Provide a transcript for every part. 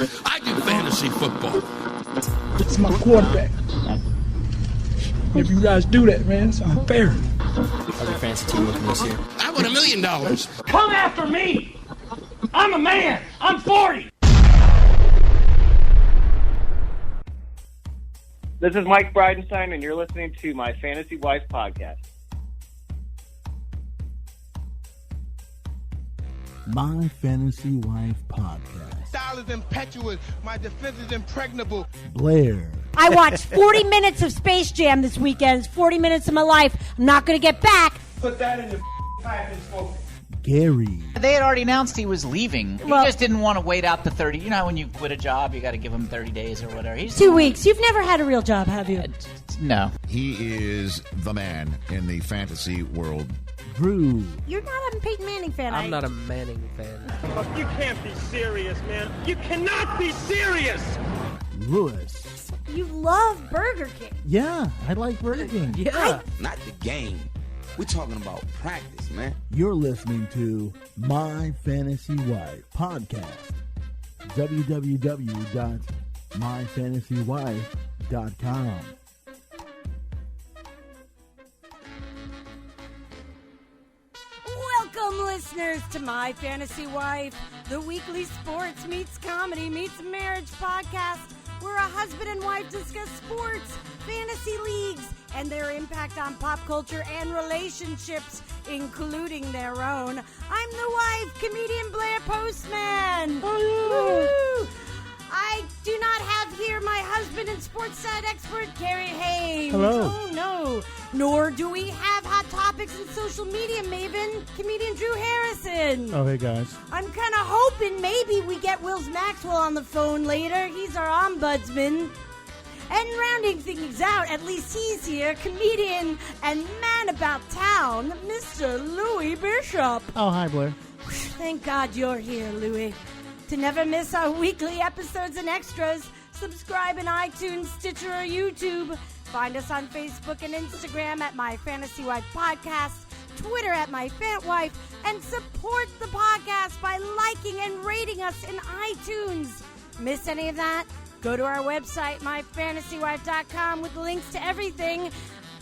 I do fantasy football. It's my quarterback. If you guys do that, man, it's unfair. How's your fantasy team looking this year? I won $1 million. Come after me! I'm a man! I'm 40! This is Mike Bridenstine, and you're listening to my Fantasy Wife podcast. My Fantasy Wife podcast. Style is impetuous. My defense is impregnable. Blair. I watched 40 minutes of Space Jam this weekend. It's 40 minutes of my life. I'm not going to get back. Put that in your pipe and smoke it. Gary. They had already announced he was leaving. Well, he just didn't want to wait out the 30. You know how when you quit a job, you got to give him 30 days or whatever. 2 weeks. You've never had a real job, have you? No. He is the man in the fantasy world. Drew. You're not a Peyton Manning fan. I'm not a Manning fan. You can't be serious, man. You cannot be serious! Lewis. You love Burger King. Yeah, I like Burger King. Yeah. Not the game. We're talking about practice, man. You're listening to My Fantasy Wife podcast. www.myfantasywife.com. Welcome, listeners, to My Fantasy Wife, the weekly sports meets comedy meets marriage podcast, where a husband and wife discuss sports, fantasy leagues, and their impact on pop culture and relationships, including their own. I'm the wife, comedian Blair Postman. Woo! I do not have here my husband and sports side expert, Gary Haynes. Hello. Oh, no. Nor do we have hot topics and social media maven, comedian Drew Harrison. Oh, hey, guys. I'm kind of hoping maybe we get Wills Maxwell on the phone later. He's our ombudsman. And rounding things out, at least he's here, comedian and man about town, Mr. Louis Bishop. Oh, hi, Blair. Thank God you're here, Louis. To never miss our weekly episodes and extras, subscribe in iTunes, Stitcher, or YouTube. Find us on Facebook and Instagram at My Fantasy Wife Podcast, Twitter at My Fant Wife, and support the podcast by liking and rating us in iTunes. Miss any of that? Go to our website, myfantasywife.com, with links to everything.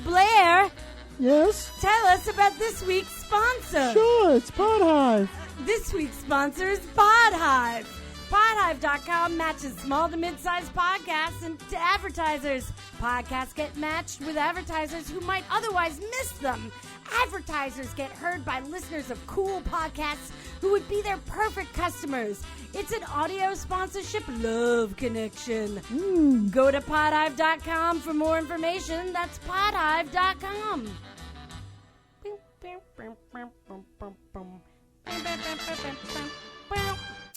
Blair, Yes? tell us about this week's sponsor. Sure, it's Pod Hive. This week's sponsor is Podhive. Podhive.com matches small to mid-sized podcasts and to advertisers. Podcasts get matched with advertisers who might otherwise miss them. Advertisers get heard by listeners of cool podcasts who would be their perfect customers. It's an audio sponsorship love connection. Go to podhive.com for more information. That's podhive.com.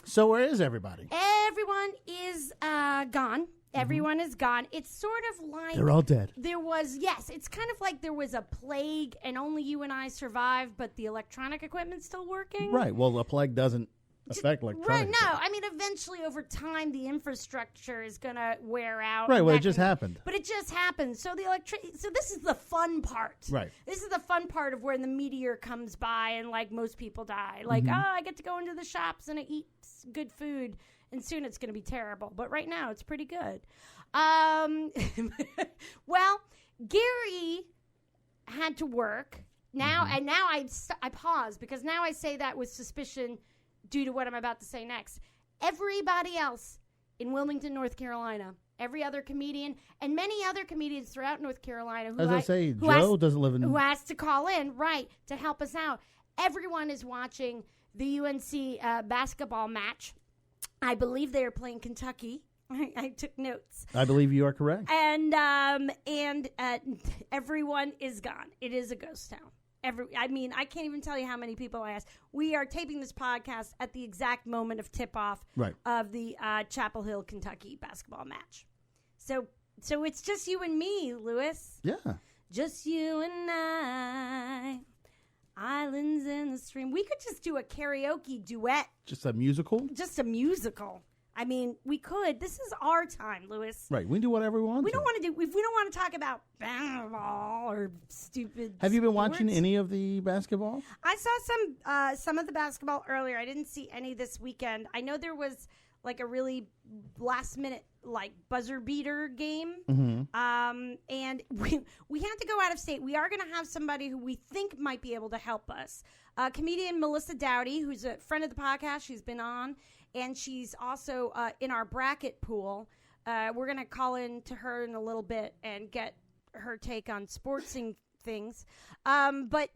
So where is everybody? Everyone is gone. Everyone is gone. It's sort of like They're all dead. there was, yes, it's kind of like there was a plague and only you and I survived, but the electronic equipment's still working. Right. Well, a plague doesn't affect electronic. Right, no. I mean, eventually over time, the infrastructure is going to wear out. Right, and well, that it just can- happened. But it just happened. So so this is the fun part. Right. This is the fun part of when the meteor comes by and, like, most people die. Like, I get to go into the shops and I eat good food, and soon it's going to be terrible. But right now, it's pretty good. Well, Gary had to work. Now, and now I pause because now I say that with suspicion due to what I'm about to say next. Everybody else in Wilmington, North Carolina, every other comedian, and many other comedians throughout North Carolina As I say, Joe doesn't live in... who has to call in, right, to help us out. Everyone is watching the UNC basketball match. I believe they are playing Kentucky. I took notes. I believe you are correct. And everyone is gone. It is a ghost town. I mean, I can't even tell you how many people I asked. We are taping this podcast at the exact moment of tip-off of the Chapel Hill, Kentucky basketball match. So it's just you and me, Lewis. Yeah. Just you and I. Islands in the stream. We could just do a karaoke duet. Just a musical? Just a musical. I mean, we could. This is our time, Lewis. Right. We can do whatever we want. We don't want to do. If we don't want to talk about basketball or stupid. Have you been sports. watching any of the basketball? I saw some of the basketball earlier. I didn't see any this weekend. I know there was like a really last minute like buzzer beater game. And we had to go out of state. We are going to have somebody who we think might be able to help us. Comedian Melissa Dowdy, who's a friend of the podcast. She's been on, and she's also in our bracket pool. We're going to call in to her in a little bit and get her take on sportsing things. But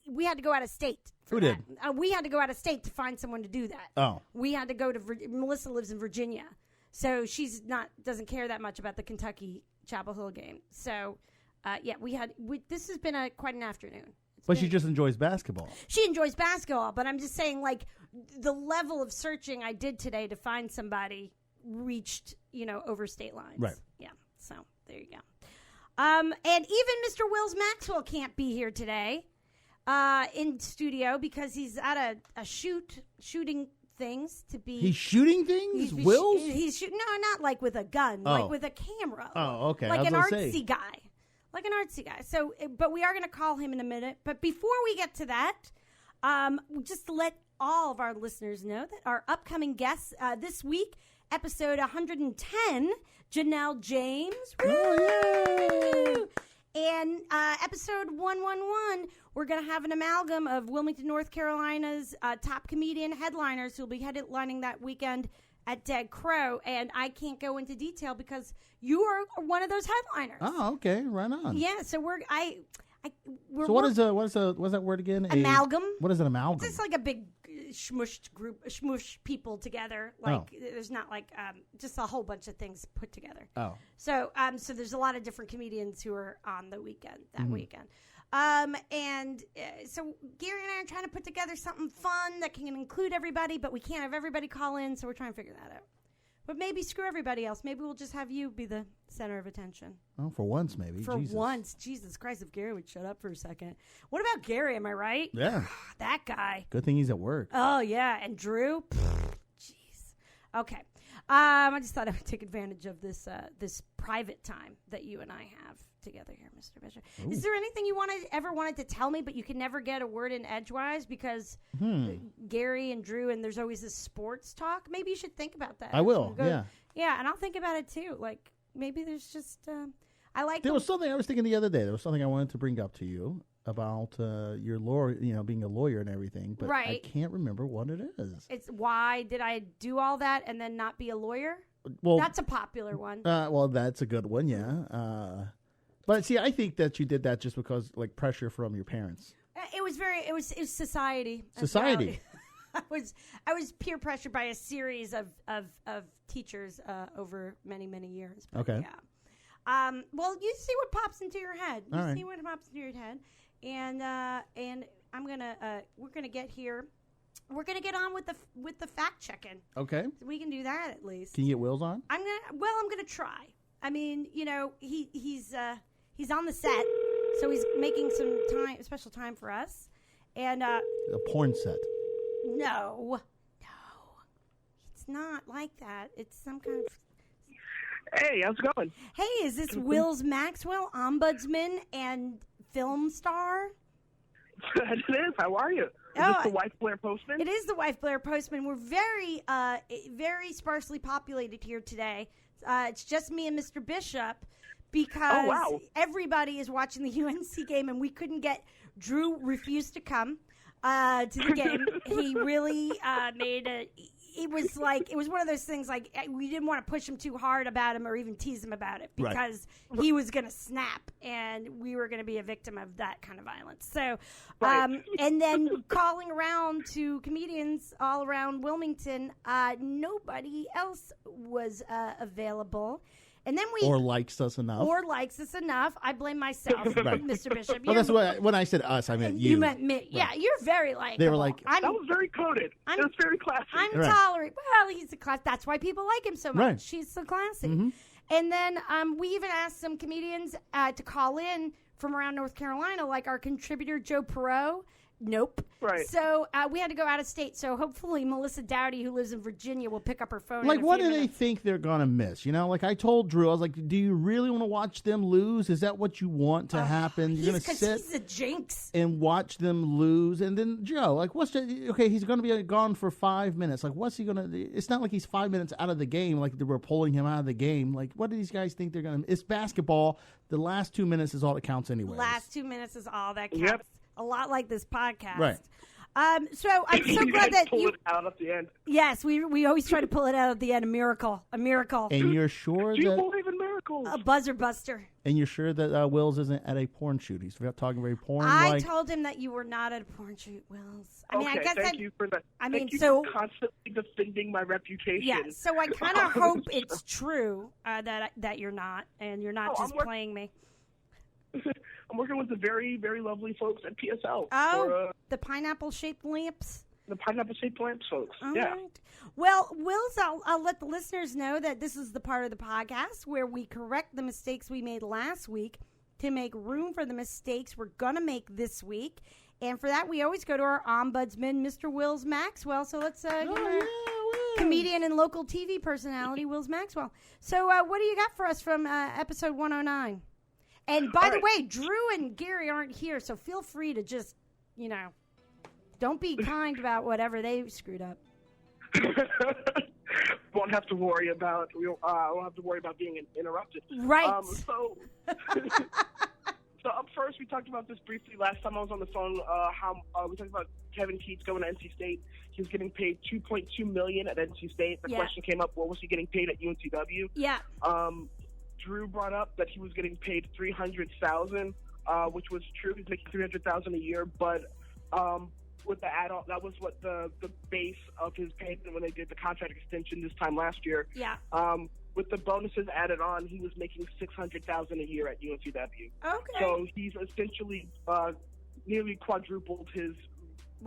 we had to go out of state. Who did? We had to go out of state to find someone to do that. Oh. We had to go to Melissa lives in Virginia. So she's doesn't care that much about the Kentucky Chapel Hill game. So this has been quite an afternoon. But she just enjoys basketball. She enjoys basketball, but I'm just saying, like, the level of searching I did today to find somebody reached, over state lines. Right. Yeah. So there you go. And even Mr. Wills Maxwell can't be here today in studio because he's at a shooting things to be. He's shooting things? Wills? He's shooting. No, not like with a gun, like with a camera. Oh, okay. Like an artsy guy. Like an artsy guy. So, but we are going to call him in a minute. But before we get to that, just to let all of our listeners know that our upcoming guests this week, episode 110, Janelle James. Woo! And episode 111, we're going to have an amalgam of Wilmington, North Carolina's top comedian headliners who will be headlining that weekend at Dead Crow, and I can't go into detail because you are one of those headliners. Oh, okay, right on. Yeah, so we're so what is that word again? Amalgam. What is an amalgam? It's just like a big smushed group, smush people together. Like there's not like just a whole bunch of things put together. Oh, so there's a lot of different comedians who are on the weekend weekend. So Gary and I are trying to put together something fun that can include everybody, but we can't have everybody call in, so we're trying to figure that out. But maybe screw everybody else. Maybe we'll just have you be the center of attention. Oh, for once, maybe. For once. Jesus Christ, if Gary would shut up for a second. What about Gary? Am I right? Yeah. That guy. Good thing he's at work. Oh, yeah. And Drew? Jeez. Okay. I just thought I would take advantage of this private time that you and I have together here, Mr. Bishop. Ooh. Is there anything you ever wanted to tell me, but you can never get a word in edgewise because Gary and Drew, and there's always this sports talk? Maybe you should think about that. I will, Yeah, and I'll think about it too. Like, maybe there's just, There was something I was thinking the other day. There was something I wanted to bring up to you about your lawyer, being a lawyer and everything, but I can't remember what it is. It's why did I do all that and then not be a lawyer? Well, that's a popular one. Well, that's a good one, yeah. But see, I think that you did that just because, like, pressure from your parents. It was society. Society. I was peer pressured by a series of teachers over many, many years. But okay. Yeah. Well, you see what pops into your head. You see what pops into your head, and we're gonna get here. We're gonna get on with the fact checking. Okay. So we can do that at least. Can you get Wills on? I'm gonna try. I mean, he's on the set, so he's making some special time for us, and a porn set. No, it's not like that. It's some kind of. Hey, how's it going? Hey, is this Wills Maxwell, ombudsman and film star? It is. How are you? Is this the wife Blair Postman? It is the wife Blair Postman. We're very, very sparsely populated here today. It's just me and Mr. Bishop because everybody is watching the UNC game, and we couldn't get. Drew refused to come to the game. He really made a. It was one of those things like we didn't want to push him too hard about him or even tease him about it because he was going to snap and we were going to be a victim of that kind of violence. So, and then calling around to comedians all around Wilmington, nobody else was available. And then or likes us enough. I blame myself, Mr. Bishop. Well, that's what when I said us, I meant you. You meant me. Yeah, you're very likable. They were like, that was very coded. It was very classy. I'm tolerant. Well, he's a class. That's why people like him so much. Right. He's so classy. Mm-hmm. And then we even asked some comedians to call in from around North Carolina, like our contributor Joe Perot Nope. Right. So we had to go out of state. So hopefully Melissa Dowdy, who lives in Virginia, will pick up her phone. Like, in a what few do they minutes. think they're going to miss? You know, like I told Drew, I was like, do you really want to watch them lose? Is that what you want to happen? You're going to sit he's a jinx. and watch them lose? And then Joe, like, okay, he's going to be gone for 5 minutes. Like, what's he going to do? It's not like he's 5 minutes out of the game, like they were pulling him out of the game. Like, what do these guys think they're going to? It's basketball. The last 2 minutes is all that counts anyway. Last 2 minutes is all that counts. Yep. A lot like this podcast. Right. So I'm so glad that pull you it out at the end. Yes, we always try to pull it out at the end. A miracle. And you're sure Do you that believe in miracles? A buzzer buster. And you're sure that Wills isn't at a porn shoot? He's talking very porn. I told him that you were not at a porn shoot, Wills. I mean, okay, I guess thank you for that. Thank you for constantly defending my reputation. Yeah, so I kind of hope it's true that you're not, and you're not just playing me. I'm working with the very, very lovely folks at PSL. Oh, the pineapple-shaped lamps? The pineapple-shaped lamps folks, All yeah. right. Well, Wills, I'll let the listeners know that this is the part of the podcast where we correct the mistakes we made last week to make room for the mistakes we're going to make this week. And for that, we always go to our ombudsman, Mr. Wills Maxwell. So let's comedian and local TV personality, Wills Maxwell. So what do you got for us from episode 109? And by the way, Drew and Gary aren't here, so feel free to just, don't be kind about whatever they screwed up. Won't have to worry about being interrupted. Right. So up first, we talked about this briefly last time I was on the phone. How we talked about Kevin Keats going to NC State. He was getting paid $2.2 million at NC State. The question came up: what was he getting paid at UNCW? Yeah. Drew brought up that he was getting paid $300,000, which was true. He's making $300,000 a year, but with the add-on, that was what the base of his payment when they did the contract extension this time last year. Yeah. With the bonuses added on, he was making $600,000 a year at UNCW. Okay. So he's essentially nearly quadrupled his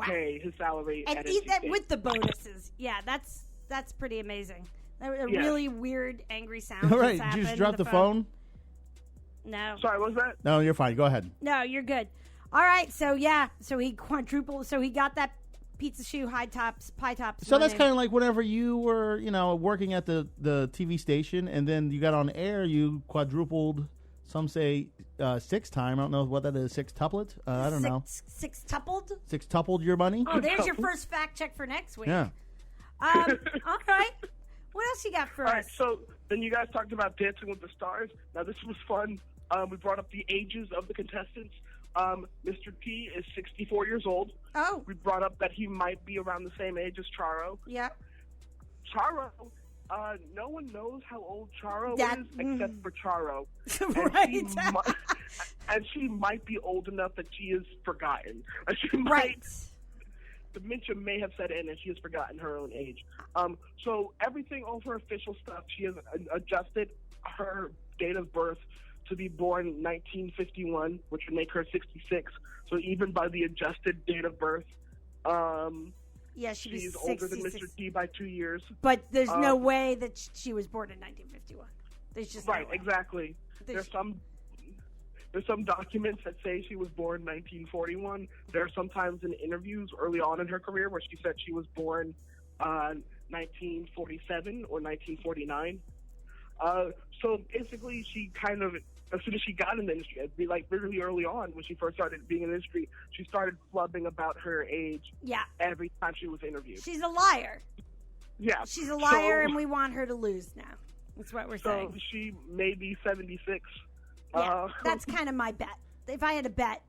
pay, his salary, and at eat NC that State. with the bonuses. Yeah, that's pretty amazing. A really weird, angry sound. All right, did you just drop the phone? No. Sorry, what was that? No, you're fine. Go ahead. No, you're good. All right, so he quadrupled. So he got that pizza shoe, pie tops. So that's kind of like whenever you were, working at the TV station, and then you got on air, you quadrupled. Some say 6 time. I don't know what that is. Six-tuplet? I don't know. Six-tupled? Six-tupled your money? Oh, there's your first fact check for next week. Yeah. All right. What else you got for us? All right, so then you guys talked about Dancing with the Stars. Now, this was fun. We brought up the ages of the contestants. Mr. T is 64 years old. Oh. We brought up that he might be around the same age as Charo. Yeah. Charo, no one knows how old Charo is except for Charo. Right. And she might be old enough that she is forgotten. Right. Dementia may have set in and she has forgotten her own age. So everything, all her official stuff, she has adjusted her date of birth to be born 1951, which would make her 66. So even by the adjusted date of birth, she's older than Mr. T by 2 years. But there's no way that she was born in 1951. There's just right, no way. Exactly. There's some documents that say she was born 1941. There are sometimes in interviews early on in her career where she said she was born 1947 or 1949. So basically, she kind of, as soon as she got in the industry, it'd be like really early on when she first started being in the industry, she started flubbing about her age. Yeah. Every time she was interviewed. She's a liar. Yeah. She's a liar, and we want her to lose now. That's what we're saying. So she may be 76. Yeah, that's kind of my bet. If I had a bet,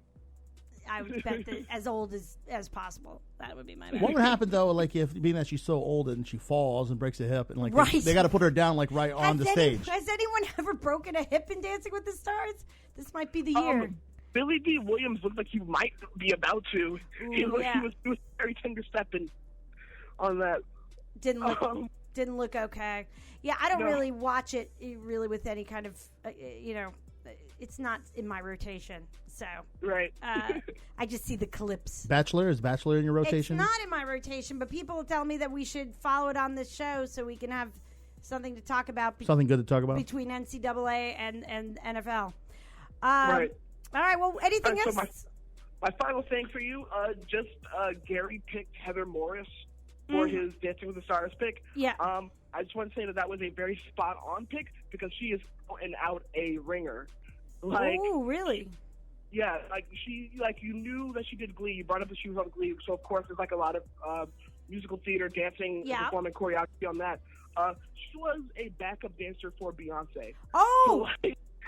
I would bet that as old as possible. That would be my bet. What would happen though, like if being that she's so old and she falls and breaks a hip, and like right. they got to put her down like right on the stage? Has anyone ever broken a hip in Dancing with the Stars? This might be the year. Billy D. Williams looked like he might be about to. Ooh, he was very tender stepping on that. Didn't look okay. Yeah, I don't really watch it really with any kind of it's not in my rotation. So right. I just see the clips. Bachelor? Is Bachelor in your rotation? It's not in my rotation, but people tell me that we should follow it on this show so we can have something to talk about. Something good to talk about? Between NCAA and NFL. Right. All right, well, anything else? My final thing for you, Gary picked Heather Morris for his Dancing with the Stars pick. Yeah. I just want to say that was a very spot-on pick because she is out and out a ringer. Oh, really? Yeah, you knew that she did Glee. You brought up that she was on Glee, so of course there's like a lot of musical theater, dancing, performing choreography on that. She was a backup dancer for Beyonce. Oh!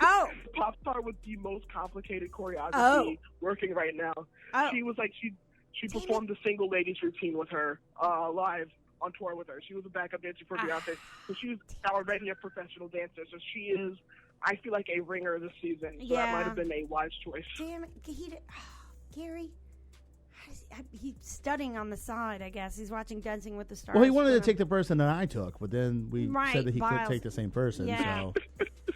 So, pop star with the most complicated choreography working right now. Oh. She was like, she performed the single ladies routine with her live on tour with her. She was a backup dancer for Beyonce. So she's already a professional dancer. So she is, I feel like, a ringer this season. So that might have been a wise choice. Damn it. Gary, he's studying on the side, I guess. He's watching Dancing with the Stars. Well, he wanted to take the person that I took, but then we said that he Biles. could take the same person. Yeah. So.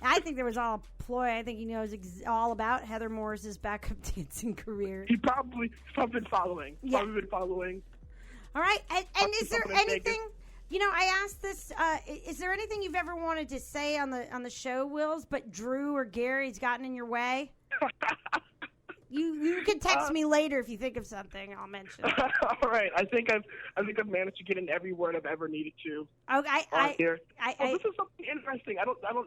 I think there was all a ploy. I think he knows all about Heather Morris's backup dancing career. He probably been following. Yeah. Probably been following. All right. And is there anything... You know, I asked this. Is there anything you've ever wanted to say on the show, Wills, but Drew or Gary's gotten in your way? You can text me later if you think of something. I'll mention. All right. I think I've managed to get in every word I've ever needed to. Okay. Here. This is something interesting.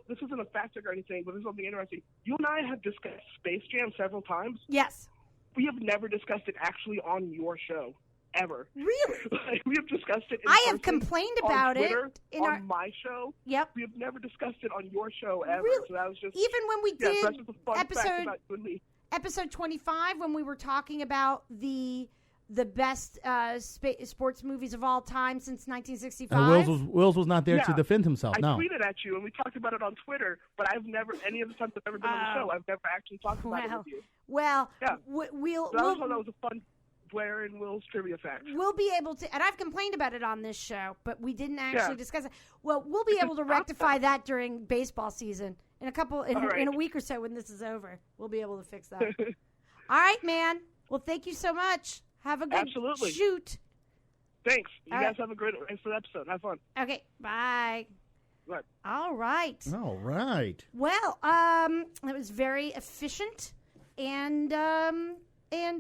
This isn't a fact check or anything, but this is something interesting. You and I have discussed Space Jam several times. Yes. We have never discussed it actually on your show. Ever. Really? We have discussed it in I have person, complained on about Twitter, it on my show. Yep. We have never discussed it on your show ever. Really? So that was just even when we did so that's just a fun fact about you and me. Episode 25, when we were talking about the best sports movies of all time since 1965. Wills was not there to defend himself. I no. tweeted at you and we talked about it on Twitter, but I've never any of the times I've ever been on the show, I've never actually talked about it with you. Well, yeah. we'll that was a fun Blair and Will's trivia fact. We'll be able to, and I've complained about it on this show, but we didn't actually discuss it. Well, we'll be able to rectify that during baseball season in a week or so when this is over. We'll be able to fix that. All right, man. Well, thank you so much. Have a good shoot. Thanks. You guys have a great rest of the episode. Have fun. Okay. Bye. Right. All right. All right. Well, it was very efficient and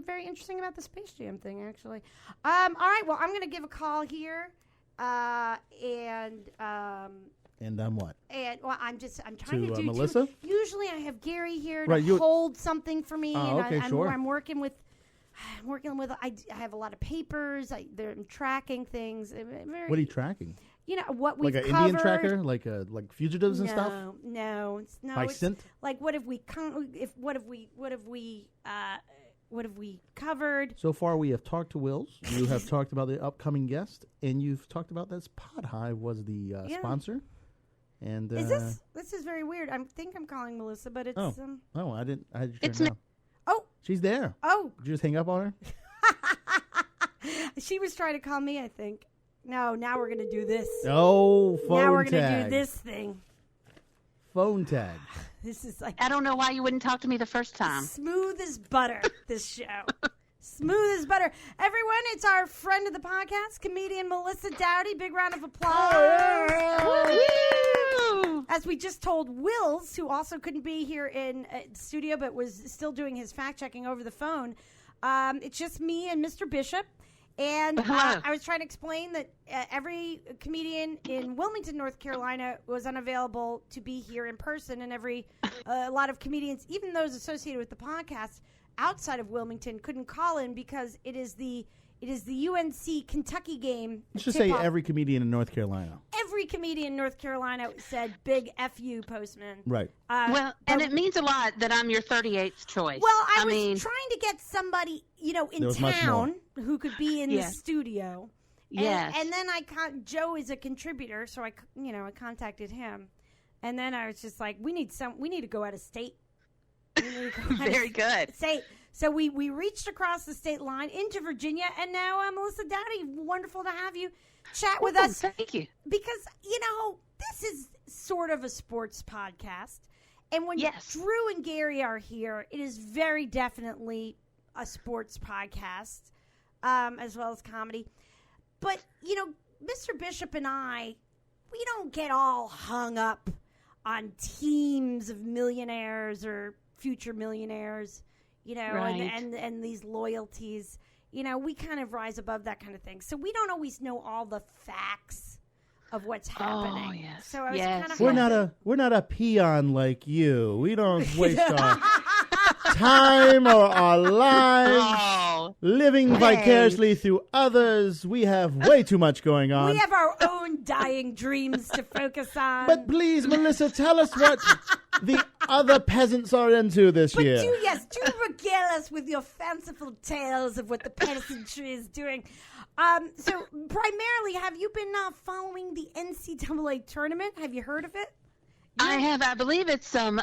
very interesting about the Space Jam thing, actually. All right, well, I'm going to give a call here, and what? And well, I'm trying to do Melissa. Usually, I have Gary here to hold something for me, and I'm working with. I have a lot of papers. I'm tracking things. What are you tracking? You know what we've like an covered. Indian tracker, like fugitives and stuff. No, By scent. Like what have we covered? So far, we have talked to Wills. You have talked about the upcoming guest, and you've talked about that Pod Hive was the sponsor. And is this is very weird. I think I'm calling Melissa, but it's I didn't. It's not. Oh, she's there. Oh, did you just hang up on her? She was trying to call me, I think. No, now we're gonna do this. Oh, phone tag. Now we're gonna do this thing. Phone tag. This is like I don't know why you wouldn't talk to me the first time. Smooth as butter. This show. Smooth as butter. Everyone, it's our friend of the podcast, comedian Melissa Dowdy. Big round of applause. As we just told Wills, who also couldn't be here in the studio but was still doing his fact-checking over the phone, it's just me and Mr. Bishop. And I was trying to explain that every comedian in Wilmington, North Carolina, was unavailable to be here in person, and a lot of comedians, even those associated with the podcast outside of Wilmington, couldn't call in because it is the UNC Kentucky game. Let's just say every comedian in North Carolina. Every comedian in North Carolina said "Big F you, Postman." Right. And it means a lot that I'm your 38th choice. Well, I was trying to get somebody, in town who could be in the studio. Yes. And then Joe is a contributor, so I contacted him, and then I was just like, we need to go out of state. Very good. So we reached across the state line into Virginia, and now Melissa Dowdy, wonderful to have you chat with us. Thank you. Because, this is sort of a sports podcast, and when Drew and Gary are here, it is very definitely a sports podcast, as well as comedy. But, Mr. Bishop and I, we don't get all hung up on teams of millionaires or future millionaires. you know, Right. and these loyalties. You know, we kind of rise above that kind of thing. So we don't always know all the facts of what's happening. Oh, yes. So I was Yes. kind of We're not a peon like you. We don't waste our time or our lives living vicariously through others. We have way too much going on. We have our own dying dreams to focus on. But please, Melissa, tell us what the other peasants are into this year. Do regale us with your fanciful tales of what the peasantry is doing. So primarily, have you been following the NCAA tournament? Have you heard of it? I have. I believe it's a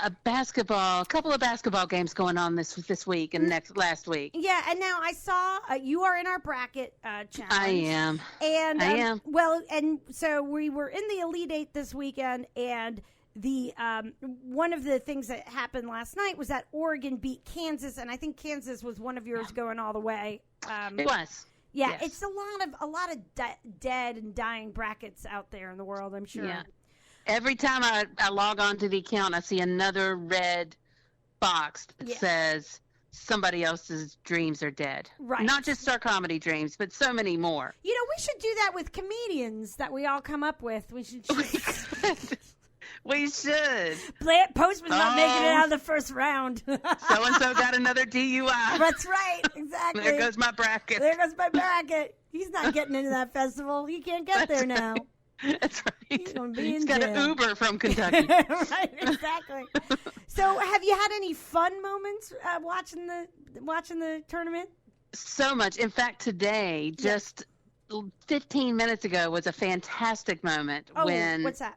couple of basketball games going on this week and last week. Yeah, and now I saw you are in our bracket challenge. I am. And I am. Well, and so we were in the Elite Eight this weekend, and the one of the things that happened last night was that Oregon beat Kansas, and I think Kansas was one of yours going all the way. It was. Yeah, Yes. it's a lot of dead and dying brackets out there in the world, I'm sure. Yeah. Every time I log on to the account, I see another red box that says somebody else's dreams are dead. Right. Not just our comedy dreams, but so many more. You know, we should do that with comedians that we all come up with. We should. We should. Postman's not making it out of the first round. So-and-so got another DUI. That's right. Exactly. There goes my bracket. There goes my bracket. He's not getting into that festival. He can't get there now. That's right. He's going to be He's in got jail. an Uber from Kentucky. Right, exactly. So have you had any fun moments watching the tournament? So much. In fact, today, just 15 minutes ago, was a fantastic moment when... what's that?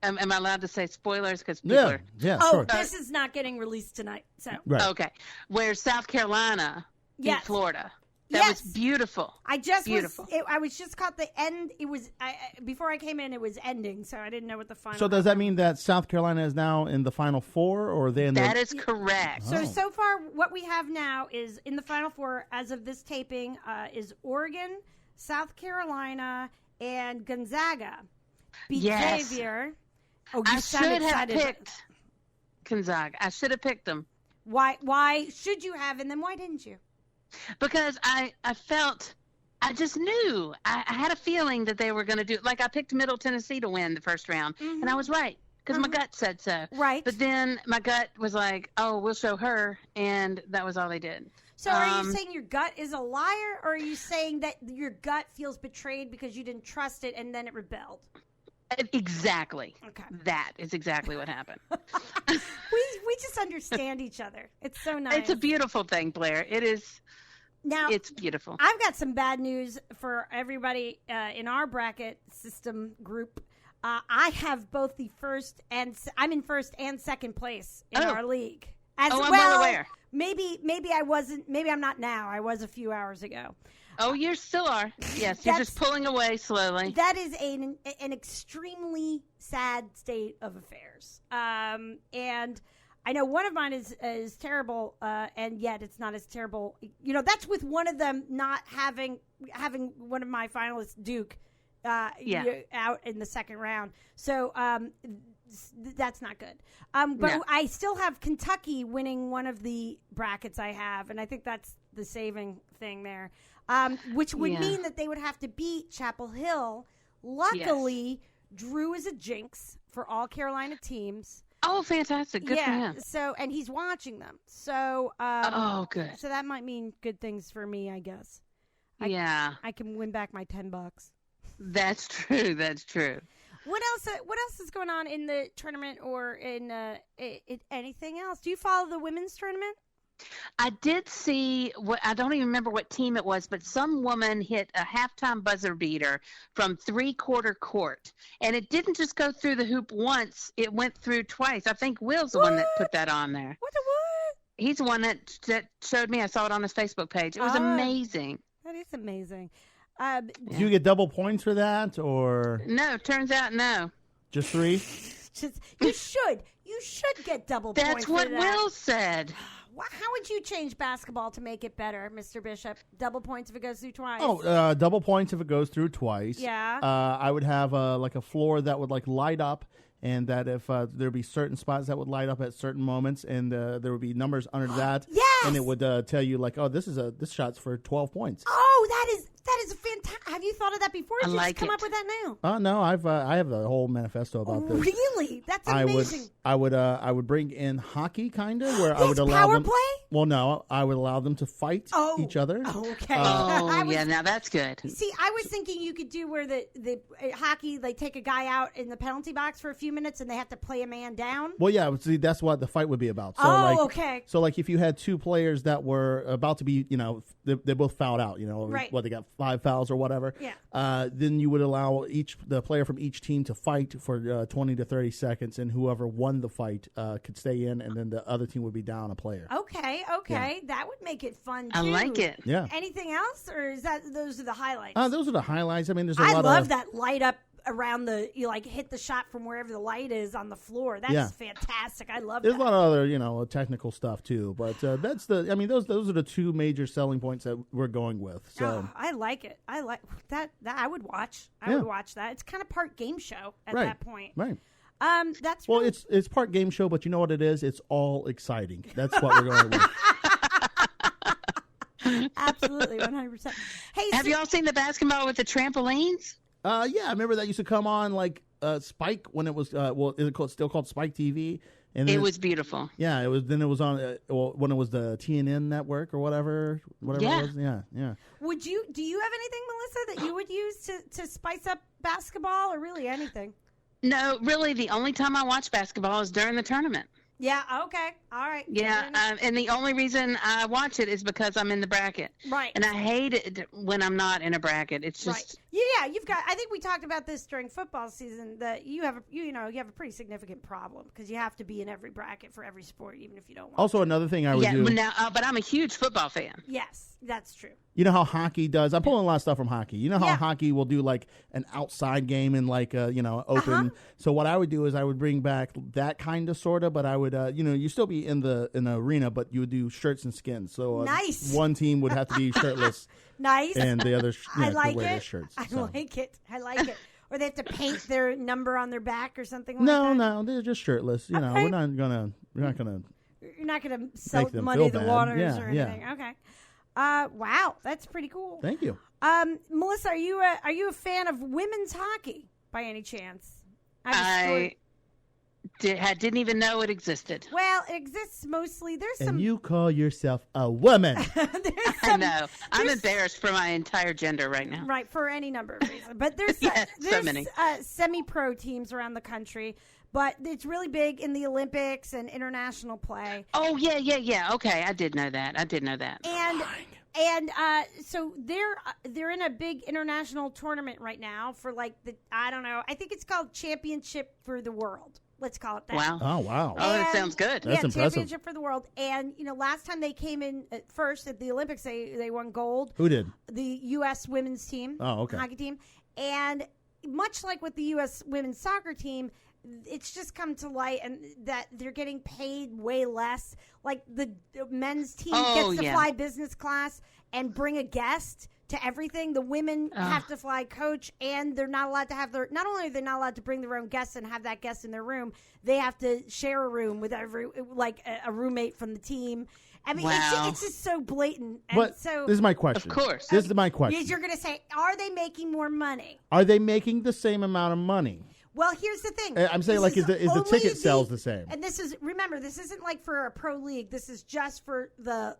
Am I allowed to say spoilers? Because people are... sure. This is not getting released tonight. So Right. Okay. Where South Carolina beat Florida. That was beautiful. I just beautiful. I was just caught the end. It was before I came in. It was ending, so I didn't know what the final. So does that mean that South Carolina is now in the Final Four, or are they in That is correct. So far, what we have now is in the Final Four, as of this taping, is Oregon, South Carolina, and Gonzaga beat Xavier. Oh, you I sound should excited. have picked Gonzaga. I should have picked them. Why should you have, and then why didn't you? Because I felt, I just knew. I had a feeling that they were going to do, like I picked Middle Tennessee to win the first round, and I was right, because my gut said so. Right. But then my gut was like, oh, we'll show her, and that was all they did. So are you saying your gut is a liar, or are you saying that your gut feels betrayed because you didn't trust it and then it rebelled? Exactly. Okay. That is exactly what happened. We just understand each other. It's so nice. It's a beautiful thing, Blair. It is. Now, it's beautiful. I've got some bad news for everybody in our bracket system group. I have both the I'm in first and second place in our league. I'm well aware. Maybe I wasn't. Maybe I'm not now. I was a few hours ago. Oh, you still are. Yes, you're just pulling away slowly. That is an extremely sad state of affairs. And I know one of mine is terrible, and yet it's not as terrible. You know, that's with one of them not having one of my finalists, Duke, out in the second round. So that's not good. But I still have Kentucky winning one of the brackets I have, and I think that's the saving thing there. Which would mean that they would have to beat Chapel Hill. Luckily, Drew is a jinx for all Carolina teams. Oh, fantastic. Good for him. So, and he's watching them. So, good. So that might mean good things for me, I guess. I can win back my $10. That's true. That's true. What else is going on in the tournament or in anything else? Do you follow the women's tournament? I did see I don't even remember what team it was, but some woman hit a halftime buzzer beater from 3/4 court, and it didn't just go through the hoop once; it went through twice. I think Will's the one that put that on there. What? He's the one that showed me. I saw it on his Facebook page. It was amazing. That is amazing. Do you get double points for that, or no? Turns out no. Just 3. You should get double points. That's what Will said. How would you change basketball to make it better, Mr. Bishop? Double points if it goes through twice. Oh, double points if it goes through twice. Yeah. I would have like a floor that would like light up, and that if there'd be certain spots that would light up at certain moments, and there would be numbers under that. Yes. and it would tell you like, oh, this shot's for 12 points. Oh, that is a fantastic. Have you thought of that before? Did you just come up with that now? No, I have a whole manifesto about this. Really? That's amazing. I would bring in hockey kind of where I would allow power them. Play? Well, no, I would allow them to fight each other. Okay. Yeah, now that's good. See, I was thinking you could do where the hockey, they take a guy out in the penalty box for a few minutes and they have to play a man down. Well, yeah, see, that's what the fight would be about. So, okay. So, like, if you had two players that were about to be, they both fouled out, right. They got 5 fouls or whatever. Yeah. Then you would allow the player from each team to fight for 20 to 30 seconds, and whoever won the fight could stay in, and then the other team would be down a player. Okay. Yeah. That would make it fun, too. I like it. Yeah. Anything else, or those are the highlights? Those are the highlights. I mean, there's a I lot love of that light up around hit the shot from wherever the light is on the floor. That's fantastic. I love There's that. a lot of other, technical stuff too, but those are the two major selling points that we're going with. So I like it. I like that. I would watch. I would watch that. It's kind of part game show at that point. Right. That's well, really... it's part game show, but you know what it is? It's all exciting. That's what we're going with. Absolutely, 100%. Hey, have you all seen the basketball with the trampolines? Yeah, I remember that used to come on like Spike when it was is it still called Spike TV? And it was beautiful. Yeah, it was. Then it was on when it was the TNN network or whatever it was. Yeah. Do you have anything, Melissa, that you would use to spice up basketball, or really anything? No, really. The only time I watch basketball is during the tournament. Yeah, okay. All right. Yeah, and the only reason I watch it is because I'm in the bracket. Right. And I hate it when I'm not in a bracket. It's just... Right. Yeah, you've got... I think we talked about this during football season, that you have a pretty significant problem because you have to be in every bracket for every sport, even if you don't want Also, another thing I would do... but I'm a huge football fan. Yes, that's true. You know how hockey does... I'm pulling a lot of stuff from hockey. You know how hockey will do like an outside game and like, open... So what I would do is I would bring back that kind of sort of, but I would, you still be in the arena, but you would do shirts and skins. So nice. One team would have to be shirtless. Nice. And the other I like wear it. their shirts. I like it. Or they have to paint their number on their back or something like that. No, they're just shirtless. We're not gonna You're not gonna muddy the waters or anything. Yeah. Okay. Wow, that's pretty cool. Thank you. Melissa, are you a fan of women's hockey by any chance? I didn't even know it existed. Well, it exists mostly. And you call yourself a woman. I know. I'm embarrassed for my entire gender right now. Right, for any number of reasons. But there's so many semi-pro teams around the country. But it's really big in the Olympics and international play. Oh, yeah. Okay, I did know that. And so they're in a big international tournament right now for I think it's called Championship for the World. Let's call it that. Wow. Oh, wow. That sounds good. That's impressive. Championship for the World. And, last time they came in first at the Olympics, they won gold. Who did? The U.S. women's team. Oh, okay. Hockey team. And much like with the U.S. women's soccer team, it's just come to light and that they're getting paid way less. Like the men's team gets to fly business class and bring a guest to everything. The women have to fly coach, and they're not allowed to have not only are they not allowed to bring their own guests and have that guest in their room, they have to share a room with a roommate from the team. I mean, it's just so blatant. And but so, this is my question. Of course. This is my question. You're going to say, are they making more money? Are they making the same amount of money? Well, here's the thing. I'm saying, is the ticket sales the same? And this isn't like for a pro league. This is just for the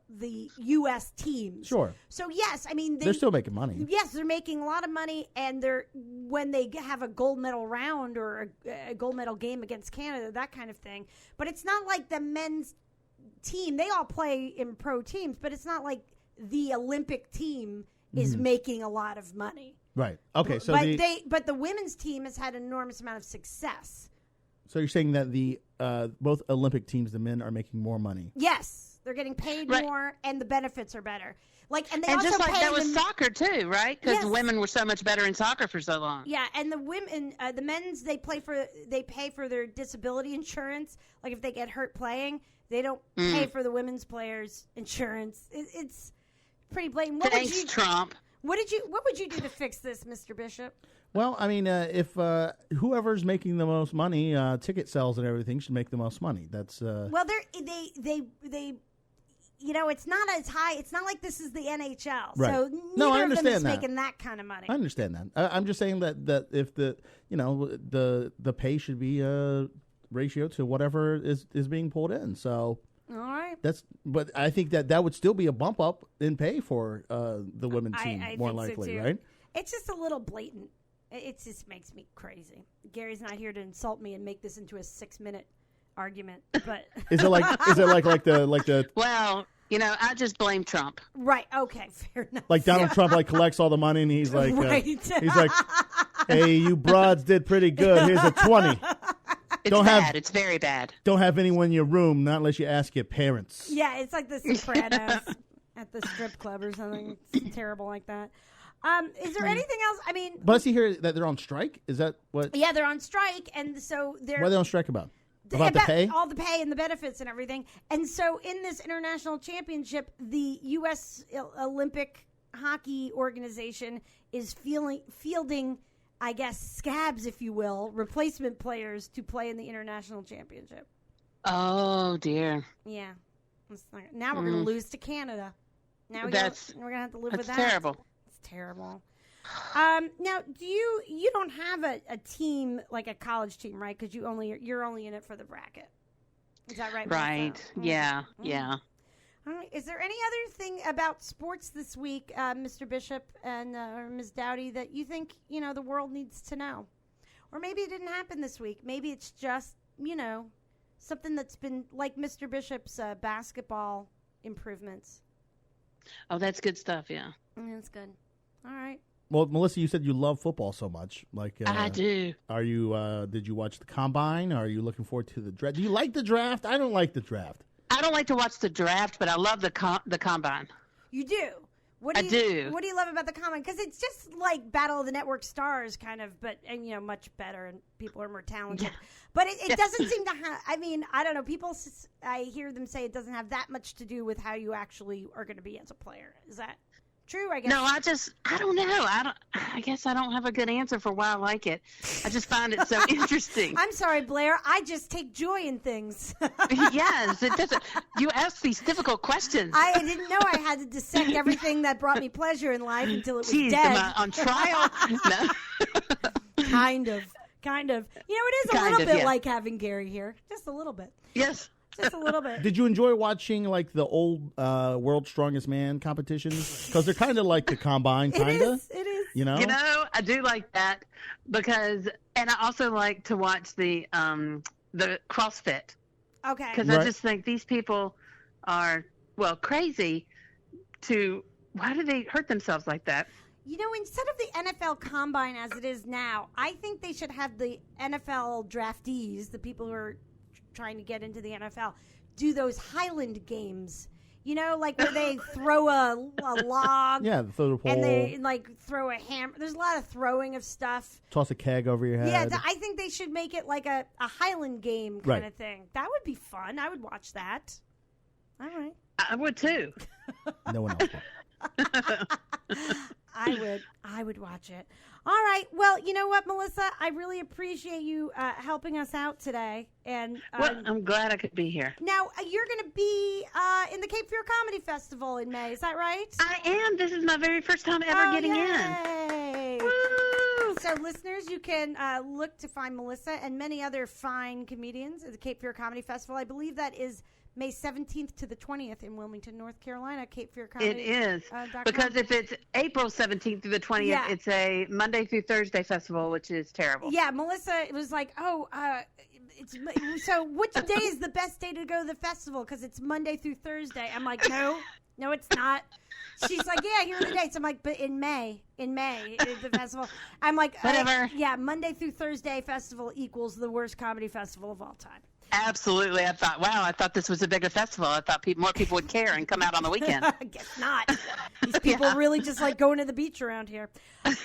U.S. teams. Sure. So, yes, I mean... They're still making money. Yes, they're making a lot of money, and when they have a gold medal round or a gold medal game against Canada, that kind of thing. But it's not like the men's team. They all play in pro teams, but it's not like the Olympic team is making a lot of money. Right. Okay. So, but the women's team has had an enormous amount of success. So you're saying that the both Olympic teams, the men, are making more money? Yes, they're getting paid more, and the benefits are better. And also just like that was soccer too, right? Because the women were so much better in soccer for so long. Yeah, and the women, the men's, they pay for their disability insurance. Like if they get hurt playing, they don't pay for the women's players' insurance. It's pretty blatant. Thanks, Trump. What would you do to fix this, Mr. Bishop? Well, I mean, if whoever's making the most money, ticket sales and everything should make the most money. That's well, they it's not as high. It's not like this is the NHL. Right. So No, I neither of them is understand that. making that kind of money. I understand that. I'm just saying that if the the pay should be a ratio to whatever is being pulled in. So all right. But I think that would still be a bump up in pay for the women's team, I more think likely, so too. right? It's just a little blatant. It just makes me crazy. Gary's not here to insult me and make this into a 6-minute argument, but is it like the Well, I just blame Trump. right? Okay, fair enough. like Donald Trump collects all the money and he's like Right. he's like, hey, you broads did pretty good. Here's a 20. It's bad. It's very bad. Don't have anyone in your room, not unless you ask your parents. Yeah, it's like The Sopranos at the strip club or something. It's terrible like that. Is there anything else? I mean, But I see here that they're on strike. Is that what? yeah, they're on strike, and so What are they on strike about? About the pay? All the pay and the benefits and everything. And so in this international championship, the U.S. Olympic Hockey Organization is fielding, I guess, scabs, if you will, replacement players to play in the international championship. Oh, dear. Yeah. Now we're going to lose to Canada. Now we're going to have to live with that. That's terrible. It's terrible. Now, you don't have a team like a college team, right? Because you're only in it for the bracket. Is that right? Right. Melissa? Yeah. Yeah. All right. Is there any other thing about sports this week, Mr. Bishop and or Ms. Dowdy, that you think the world needs to know, or maybe it didn't happen this week? Maybe it's just something that's been like Mr. Bishop's basketball improvements. Oh, that's good stuff. Yeah. That's good. All right. Well, Melissa, you said you love football so much. Like I do. Are you? Did you watch the combine? Are you looking forward to the draft? Do you like the draft? I don't like the draft. I don't like to watch the draft, but I love the combine. You do. What do you love about the combine? Because it's just like Battle of the Network Stars, kind of, but much better, and people are more talented. Yeah. But it doesn't seem to have. I mean, I don't know. People, I hear them say it doesn't have that much to do with how you actually are going to be as a player. Is that true? I guess. No, I don't know. I guess I don't have a good answer for why I like it. I just find it so interesting. I'm sorry, Blair. I just take joy in things. Yes, it doesn't. You ask these difficult questions. I didn't know I had to dissect everything that brought me pleasure in life until it was Jeez, dead. Am I on trial? No. Kind of. It is a little bit like having Gary here. Just a little bit. Yes. Just a little bit. Did you enjoy watching like the old World's Strongest Man competitions? Because they're kind of like the combine, kind of. It is. I do like that because, and I also like to watch the CrossFit. Okay. Because I just think these people are crazy. Why do they hurt themselves like that? Instead of the NFL Combine as it is now, I think they should have the NFL draftees, the people who are trying to get into the NFL, do those Highland games. Like where they throw a log. Yeah, throw the pole. And they throw a hammer. There's a lot of throwing of stuff. Toss a keg over your head. Yeah, I think they should make it like a Highland game kind of thing. That would be fun. I would watch that. All right. I would too. No one else would. I would watch it. All right. Well, you know what, Melissa? I really appreciate you helping us out today. And I'm glad I could be here. Now, you're going to be in the Cape Fear Comedy Festival in May. Is that right? I am. This is my very first time ever getting in. Woo! So, listeners, you can look to find Melissa and many other fine comedians at the Cape Fear Comedy Festival. I believe that is May 17th to the 20th in Wilmington, North Carolina, Cape Fear Comedy. It is. Because if it's April 17th through the 20th, it's a Monday through Thursday festival, which is terrible. Yeah, Melissa was like, so which day is the best day to go to the festival? Because it's Monday through Thursday. I'm like, no, it's not. She's like, yeah, here are the dates. I'm like, but in May is the festival. I'm like, whatever. Yeah, Monday through Thursday festival equals the worst comedy festival of all time. Absolutely. I thought this was a bigger festival. I thought more people would care and come out on the weekend. I guess not. These people really just like going to the beach around here.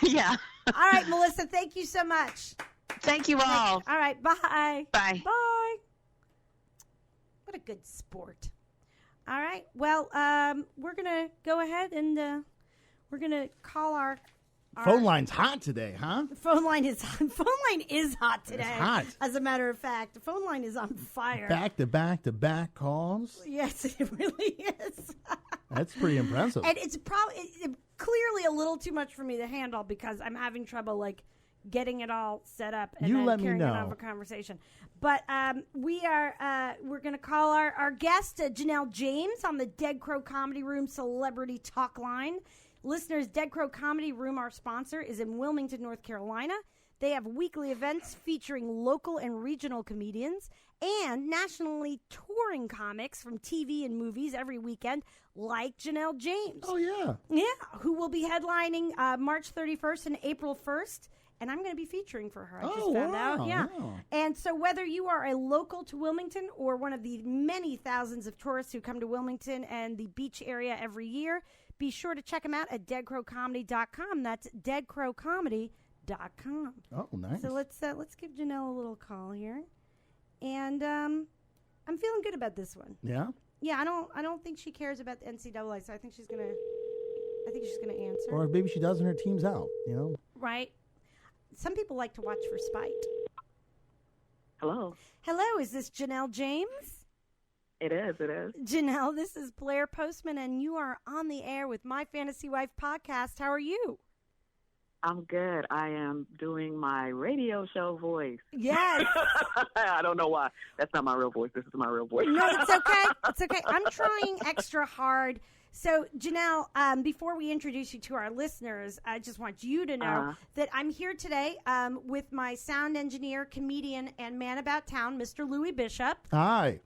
Yeah. All right, Melissa, thank you so much. Thank you all. All right, bye. Bye. Bye. What a good sport. All right, well, we're going to go ahead and we're going to call our Phone line's hot today, huh? The phone line is hot today. It's hot. As a matter of fact, the phone line is on fire. Back calls. Yes, it really is. That's pretty impressive. And it's probably clearly a little too much for me to handle because I'm having trouble getting it all set up and then carrying it on for conversation. But we're going to call our guest, Janelle James, on the Dead Crow Comedy Room Celebrity Talk Line. Listeners, Dead Crow Comedy Room, our sponsor, is in Wilmington, North Carolina. They have weekly events featuring local and regional comedians and nationally touring comics from TV and movies every weekend, like Janelle James. Oh, yeah. Yeah, who will be headlining March 31st and April 1st. And I'm going to be featuring for her. I just found out. Yeah. And so whether you are a local to Wilmington or one of the many thousands of tourists who come to Wilmington and the beach area every year, be sure to check them out at deadcrowcomedy.com. That's deadcrowcomedy.com. Oh, nice. So let's give Janelle a little call here. And I'm feeling good about this one. Yeah? Yeah, I don't think she cares about the NCAA, so I think she's gonna answer. Or maybe she does and her team's out, Right. Some people like to watch for spite. Hello. Hello, is this Janelle James? It is. Janelle, this is Blair Postman, and you are on the air with My Fantasy Wife podcast. How are you? I'm good. I am doing my radio show voice. Yes. I don't know why. That's not my real voice. This is my real voice. No, it's okay. It's okay. I'm trying extra hard. So, Janelle, before we introduce you to our listeners, I just want you to know that I'm here today with my sound engineer, comedian, and man about town, Mr. Louis Bishop. Hi.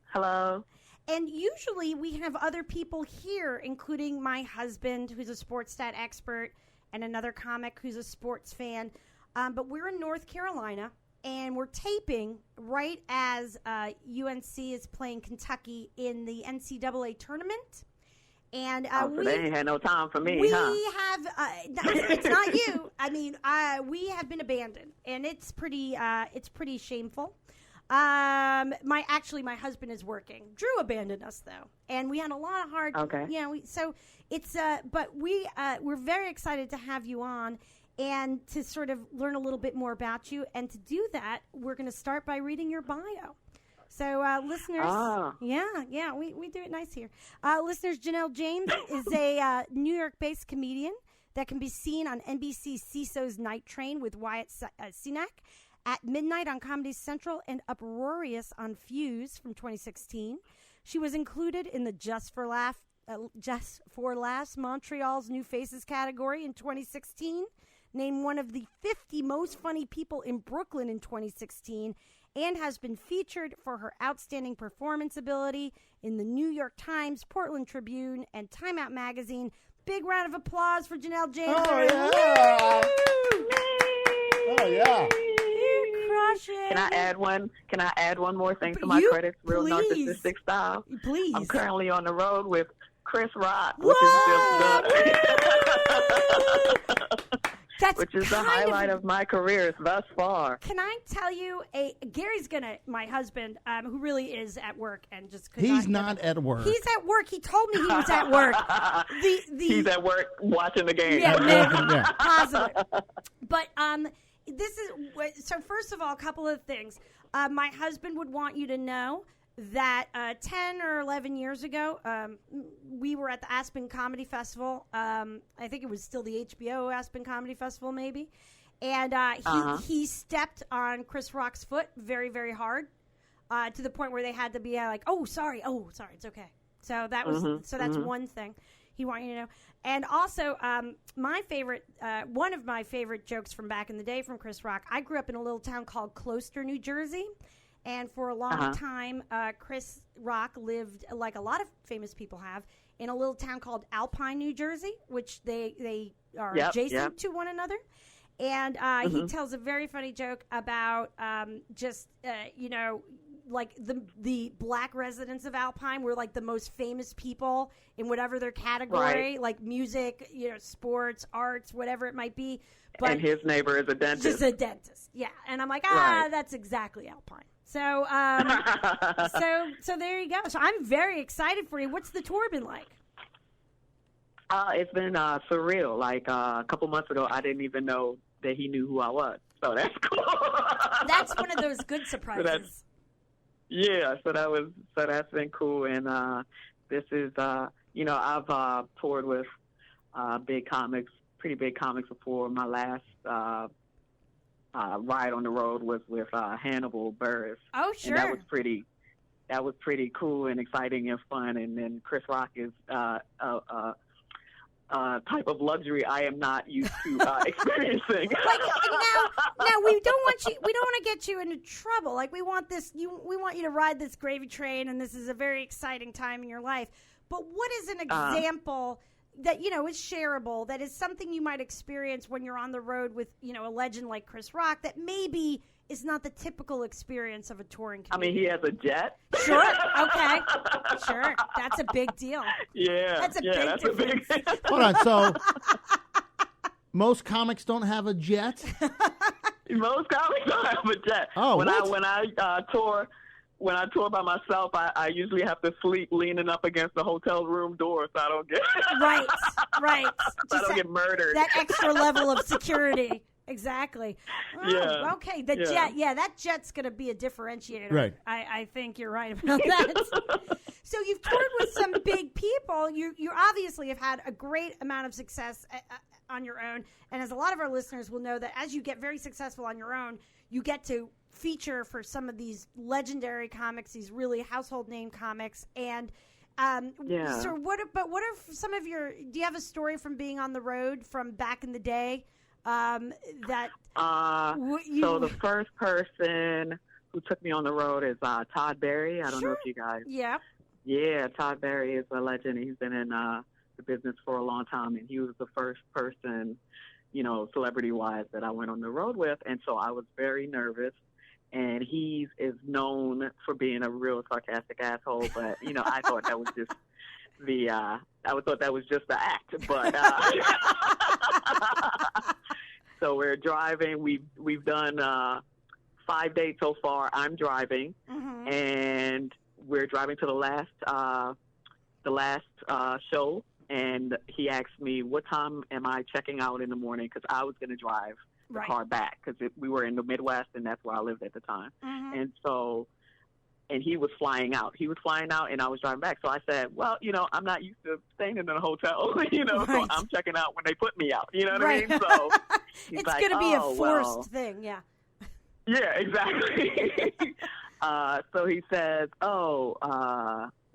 Hello. And usually we have other people here, including my husband, who's a sports stat expert, and another comic who's a sports fan. But we're in North Carolina, and we're taping right as UNC is playing Kentucky in the NCAA tournament. And so they ain't had no time for me, we huh? have, it's not you. I mean, we have been abandoned, and it's pretty shameful. My husband is working. Drew abandoned us though, and we had a lot of hard. Okay. Yeah. But we're very excited to have you on, and to sort of learn a little bit more about you. And to do that, we're going to start by reading your bio. So, listeners, we do it nice here. Listeners, Janelle James is a New York-based comedian that can be seen on NBC CISO's Night Train with Wyatt Cenac, at midnight on Comedy Central, and Uproarious on Fuse from 2016. She was included in the Just for Laughs Montreal's New Faces category in 2016, named one of the 50 most funny people in Brooklyn in 2016, and has been featured for her outstanding performance ability in the New York Times, Portland Tribune, and Time Out Magazine. Big round of applause for Janelle James. Oh, yeah. Oh, yeah. You're crushing. Can I add one more thing to my credits, real narcissistic style? Please. I'm currently on the road with Chris Rock, which is the highlight of my career thus far. Can I tell you, Gary's my husband, who really is at work and just could He's not at work. He's at work. He told me he was at work. He's at work watching the game. Yeah, maybe. Positive. But so first of all, a couple of things. My husband would want you to know that 10 or 11 years ago, we were at the Aspen Comedy Festival. I think it was still the HBO Aspen Comedy Festival, maybe. And he stepped on Chris Rock's foot very, very hard, to the point where they had to be like, oh, sorry, it's okay. So that was that's one thing he wanted you to know. And also, one of my favorite jokes from back in the day from Chris Rock. I grew up in a little town called Closter, New Jersey. And for a long time, Chris Rock lived, like a lot of famous people have, in a little town called Alpine, New Jersey, which they are adjacent to one another. And he tells a very funny joke about like the black residents of Alpine were like the most famous people in whatever their category, like music, sports, arts, whatever it might be. But and his neighbor is a dentist. Just a dentist, yeah. And I'm like, that's exactly Alpine. So, so there you go. So I'm very excited for you. What's the tour been like? It's been surreal. Like a couple months ago, I didn't even know that he knew who I was. So that's cool. That's one of those good surprises. So that's been cool. And this is, I've toured with pretty big comics before. My last ride on the road was with Hannibal Buress. Oh, sure. And that was pretty cool and exciting and fun. And then Chris Rock is type of luxury I am not used to experiencing. Now we don't want to get you into trouble. Like we want you to ride this gravy train, and this is a very exciting time in your life. But what is an example that is shareable, that is something you might experience when you're on the road with a legend like Chris Rock that maybe is not the typical experience of a touring comedian? I mean, he has a jet. Sure. Okay. Sure. That's a big deal. Yeah. That's a big difference. Hold on. So most comics don't have a jet? Most comics don't have a jet. Oh, when what? When I tour by myself, I usually have to sleep leaning up against the hotel room door so I don't get right. So I don't get murdered. That extra level of security. Exactly. Oh, yeah. Okay. The jet. Yeah, that jet's going to be a differentiator. Right. I think you're right about that. So you've toured with some big people. You obviously have had a great amount of success on your own. And as a lot of our listeners will know, that as you get very successful on your own, you get to feature for some of these legendary comics, these really household name comics. And so what are some of do you have a story from being on the road from back in the day? So the first person who took me on the road is Todd Barry. I don't know if you guys. Yeah, Todd Barry is a legend. He's been in the business for a long time, and he was the first person, celebrity-wise, that I went on the road with, and so I was very nervous. And he is known for being a real sarcastic asshole, but I thought that was just the act, but. So we're driving. We've done 5 dates so far. I'm driving, and we're driving to the last show. And he asked me, "What time am I checking out in the morning?" Because I was going to drive the car back because we were in the Midwest, and that's where I lived at the time. And so, and he was flying out. And I was driving back. So I said, "Well, I'm not used to staying in a hotel, so I'm checking out when they put me out." You know what I mean? So. It's going to be a forced thing, yeah. Yeah, exactly. So he says,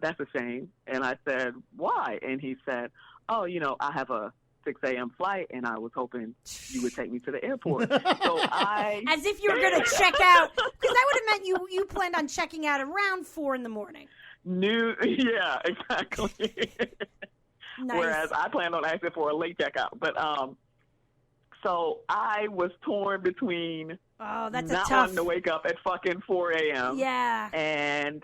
that's a shame. And I said, why? And he said, I have a 6 a.m. flight, and I was hoping you would take me to the airport. So as if you were going to check out, because that would have meant you planned on checking out around 4 in the morning. Yeah, exactly. Nice. Whereas I planned on asking for a late checkout. But, so I was torn between not wanting to wake up at fucking 4 a.m. Yeah. And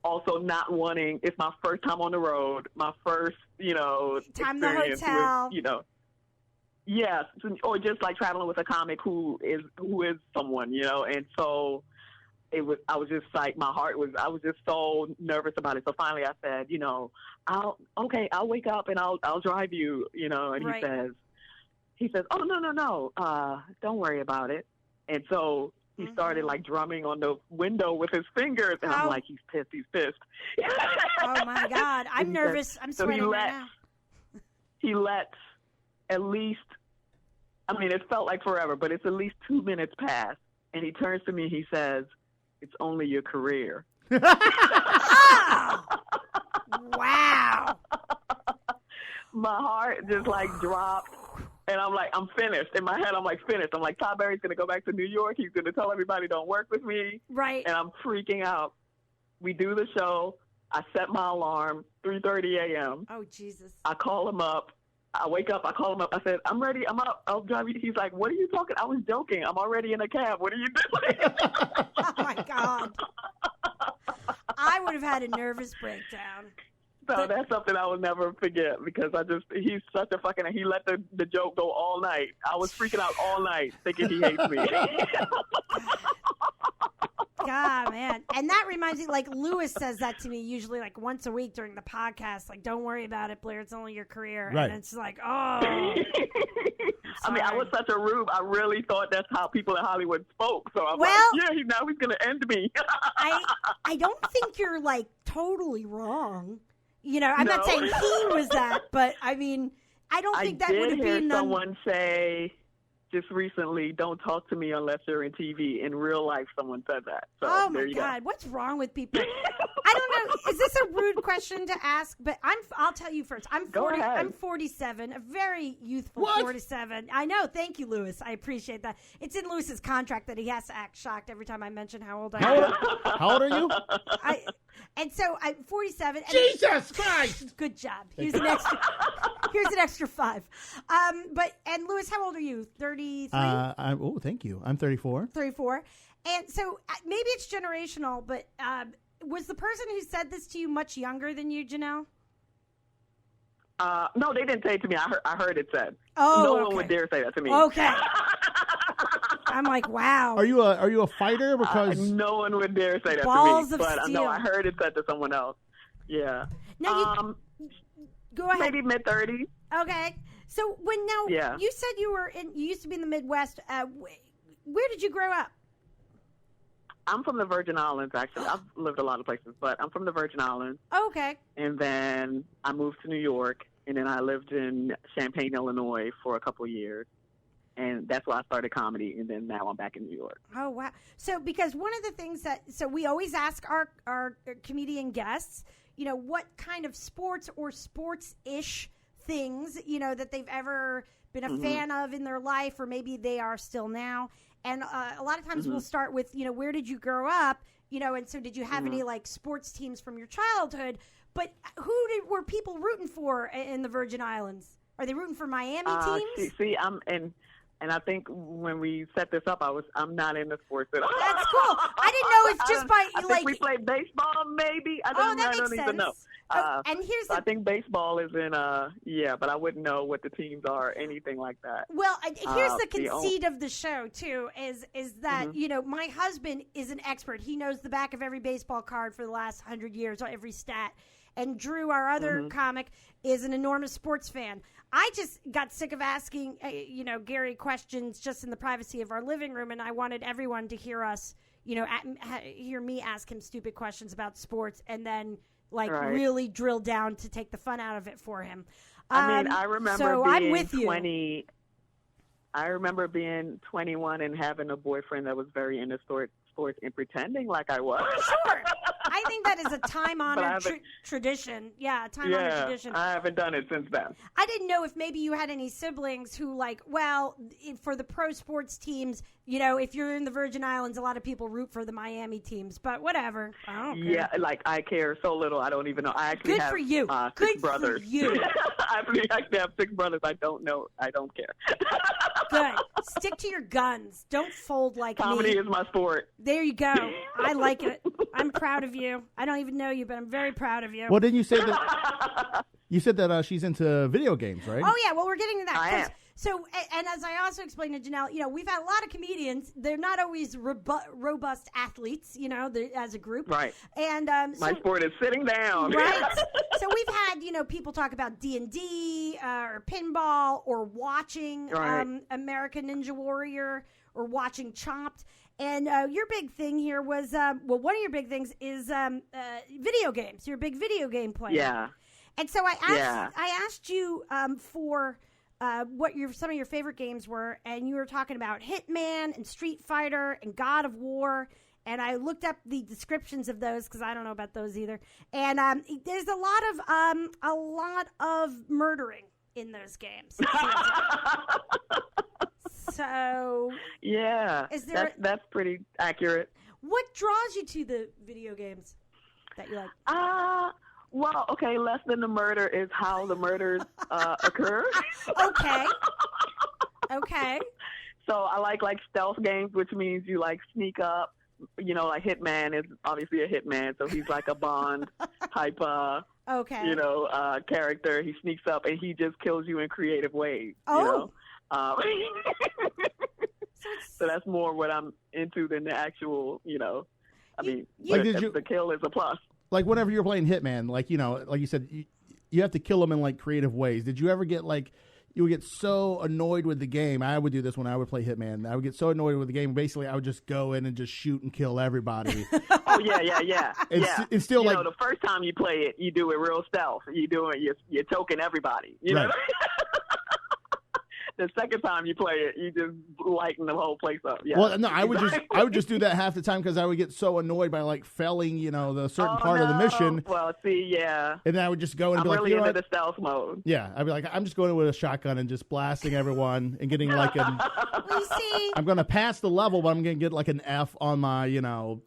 also not wanting, it's my first time on the road, my first, time in the hotel. Yes, or just like traveling with a comic who is someone, and so I was just like, I was just so nervous about it. So finally I said, I'll wake up and I'll drive you, and he says, "Oh, no, don't worry about it." And so he started like drumming on the window with his fingers, and I'm like, he's pissed. Oh my God, I'm nervous. I'm sweating right now. He lets at least, it felt like forever, but it's at least 2 minutes past, and he turns to me, he says, "It's only your career." Wow. My heart just like dropped. And I'm like, I'm finished. In my head, I'm like, finished. I'm like, Todd Barry's going to go back to New York. He's going to tell everybody don't work with me. Right. And I'm freaking out. We do the show. I set my alarm, 3:30 a.m. Oh, Jesus. I call him up. I wake up. I call him up. I said, "I'm ready. I'm up. I'll drive you." He's like, "What are you talking?" I was joking. "I'm already in a cab. What are you doing?" Oh, my God. I would have had a nervous breakdown. So that's something I will never forget because he's such a fucking, he let the joke go all night. I was freaking out all night thinking he hates me. God, man. And that reminds me, like, Lewis says that to me usually, like, once a week during the podcast. Like, don't worry about it, Blair. It's only your career. Right. And it's like, oh. I mean, I was such a rube. I really thought that's how people in Hollywood spoke. So I'm Well- like, yeah, now he's going to end me. I don't think you're, like, totally wrong. You know, I'm not No. saying he was that, but, I mean, I don't think that would have I did hear been... someone say just recently, don't talk to me unless you're in TV. In real life, someone said that. So Oh there my you God! What's wrong with people? I don't know. Is this a rude question to ask? But I'll tell you first. I'm Go 40. ahead. I'm 47. A very youthful What? 47. I know. Thank you, Lewis. I appreciate that. It's in Lewis's contract that he has to act shocked every time I mention how old I am. How old are you? And so I'm 47. And Jesus Christ! Good job. Here's an extra. Here's an extra 5. And Lewis, how old are you? 33. Thank you. I'm 34. 34. And so maybe it's generational, but was the person who said this to you much younger than you, Janelle? No, they didn't say it to me. I heard it said. Oh, no okay. one would dare say that to me. Okay. I'm like, wow. Are you a fighter? Because no one would dare say that Balls to me. of But steel. no, I heard it said to someone else. Yeah. Now go ahead. Maybe mid-30s. Okay. So Yeah. you said you used to be in the Midwest. Where did you grow up? I'm from the Virgin Islands, actually. I've lived a lot of places, but I'm from the Virgin Islands. Okay. And then I moved to New York, and then I lived in Champaign, Illinois for a couple of years. And that's why I started comedy, and then now I'm back in New York. Oh, wow. So because one of the things so we always ask our comedian guests, you know, what kind of sports or sports-ish things, you know, that they've ever been a fan of in their life, or maybe they are still now. And a lot of times we'll start with, you know, where did you grow up? You know, and so did you have any, like, sports teams from your childhood? But were people rooting for in the Virgin Islands? Are they rooting for Miami teams? See, and I think when we set this up, I'm not into sports at all. That's cool. I didn't know it's just by, I think we play baseball, maybe. I don't even know. And here's I think baseball is in, but I wouldn't know what the teams are or anything like that. Well, here's the conceit of the show, too, is that, you know, my husband is an expert. He knows the back of every baseball card for the last 100 years, or every stat. And Drew, our other comic, is an enormous sports fan. I just got sick of asking, you know, Gary questions just in the privacy of our living room, and I wanted everyone to hear us, you know, hear me ask him stupid questions about sports, and then really drill down to take the fun out of it for him. I mean, I remember being I'm with 20. I remember being 21 and having a boyfriend that was very into sports and pretending like I was. Sure. I think that is a time-honored tradition. Yeah, a time-honored tradition. I haven't done it since then. I didn't know if maybe you had any siblings who, like, well, for the pro sports teams, you know, if you're in the Virgin Islands, a lot of people root for the Miami teams. But whatever. I don't care. Yeah, like, I care so little. I don't even know. I actually have for you. 6 brothers. For you. I actually have 6 brothers. I don't know. I don't care. Good. Stick to your guns. Don't fold like Comedy me. is my sport. There you go. I like it. I'm proud of you. I don't even know you, but I'm very proud of you. Well, didn't you say that? You said that she's into video games, right? Oh, yeah. Well, we're getting to that. I am. So, and as I also explained to Janelle, you know, we've had a lot of comedians. They're not always robust athletes, you know, as a group. Right. And my sport is sitting down. Right. So we've had, you know, people talk about D&D or pinball or watching American Ninja Warrior or watching Chopped. And your big thing here was, one of your big things is video games. You're a big video game player. Yeah. And so I asked you for what some of your favorite games were, and you were talking about Hitman and Street Fighter and God of War. And I looked up the descriptions of those because I don't know about those either. And there's a lot of murdering in those games. So yeah, that's pretty accurate. What draws you to the video games that you like? Well, okay, less than the murder is how the murders occur. Okay. So I like stealth games, which means you sneak up. You know, like Hitman is obviously a hitman, so he's like a Bond type character. He sneaks up and he just kills you in creative ways. Oh. You know? So that's more what I'm into than the actual, you know, I mean, the kill is a plus. Like whenever you're playing Hitman, like like you said, you have to kill them in like creative ways. Did you ever get like you would get so annoyed with the game? I would do this when I would play Hitman. I would get so annoyed with the game. Basically, I would just go in and just shoot and kill everybody. Oh yeah. And still, you like know, the first time you play it, you do it real stealth. You're choking everybody. You know. The second time you play it, you just lighten the whole place up. Yeah. Well, no, I would just do that half the time because I would get so annoyed by like failing, the certain part of the mission. Well, see, yeah. And then I would just go and be like, really into the stealth mode. Yeah, I'd be like, I'm just going in with a shotgun and just blasting everyone and getting like I'm going to pass the level, but I'm going to get like an F on my,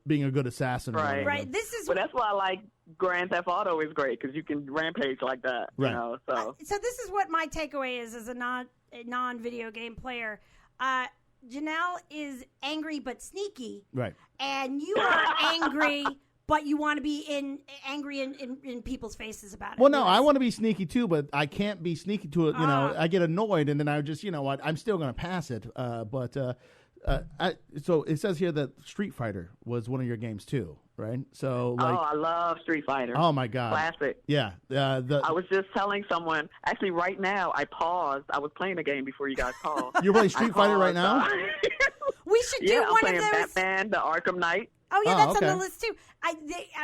being a good assassin. Right. Right. This is. But that's why I like Grand Theft Auto is great because you can rampage like that. Right. So this is what my takeaway is as a non-video game player. Janelle is angry but sneaky. Right. And you are angry, but you want to be angry in people's faces about it. Well, no, I want to be sneaky too, but I can't be sneaky to it. I get annoyed, and then I just, what, I'm still going to pass it. So it says here that Street Fighter was one of your games too, right? So I love Street Fighter. Oh my God, classic. Yeah. I was just telling someone. Actually, right now I paused. I was playing a game before you guys called. You're playing Street Fighter right now? We should do I'm one playing of those. Batman, the Arkham Knight. Oh yeah, that's okay. on the list too.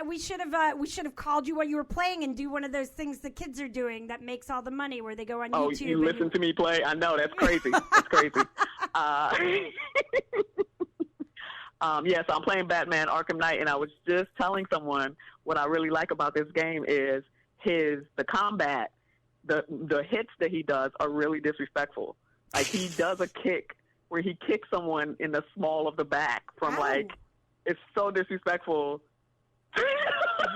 We should have called you while you were playing and do one of those things the kids are doing that makes all the money where they go on YouTube. Oh, you listen to me play? I know that's crazy. That's crazy. So I'm playing Batman Arkham Knight, and I was just telling someone what I really like about this game is the combat, the hits that he does are really disrespectful. Like he does a kick where he kicks someone in the small of the back from it's so disrespectful.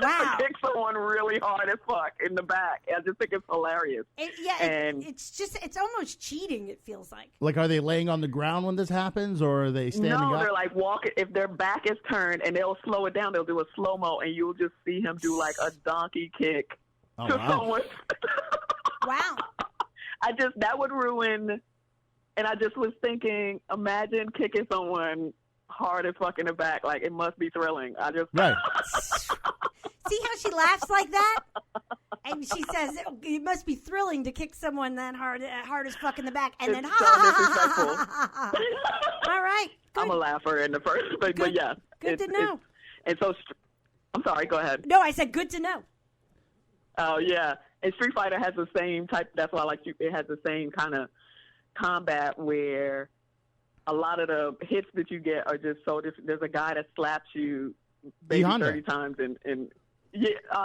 Wow. Kick someone really hard as fuck in the back. I just think it's hilarious. It's almost cheating, it feels like. Like, are they laying on the ground when this happens, or are they standing up? No, they're like walking. If their back is turned and they'll slow it down, they'll do a slow-mo, and you'll just see him do like a donkey kick to someone. Wow. That would ruin, and I just was thinking, imagine kicking someone hard as fuck in the back. Like, it must be thrilling. Right. See how she laughs like that? And she says, it must be thrilling to kick someone that hard as fuck in the back. And it's then, so All right. Good. I'm a laugher in the first, but yeah. Good to know. And so, I'm sorry, go ahead. No, I said good to know. Oh, yeah. And Street Fighter has the same type, that's why I like it has the same kind of combat where a lot of the hits that you get are just so different. There's a guy that slaps you maybe 30 times and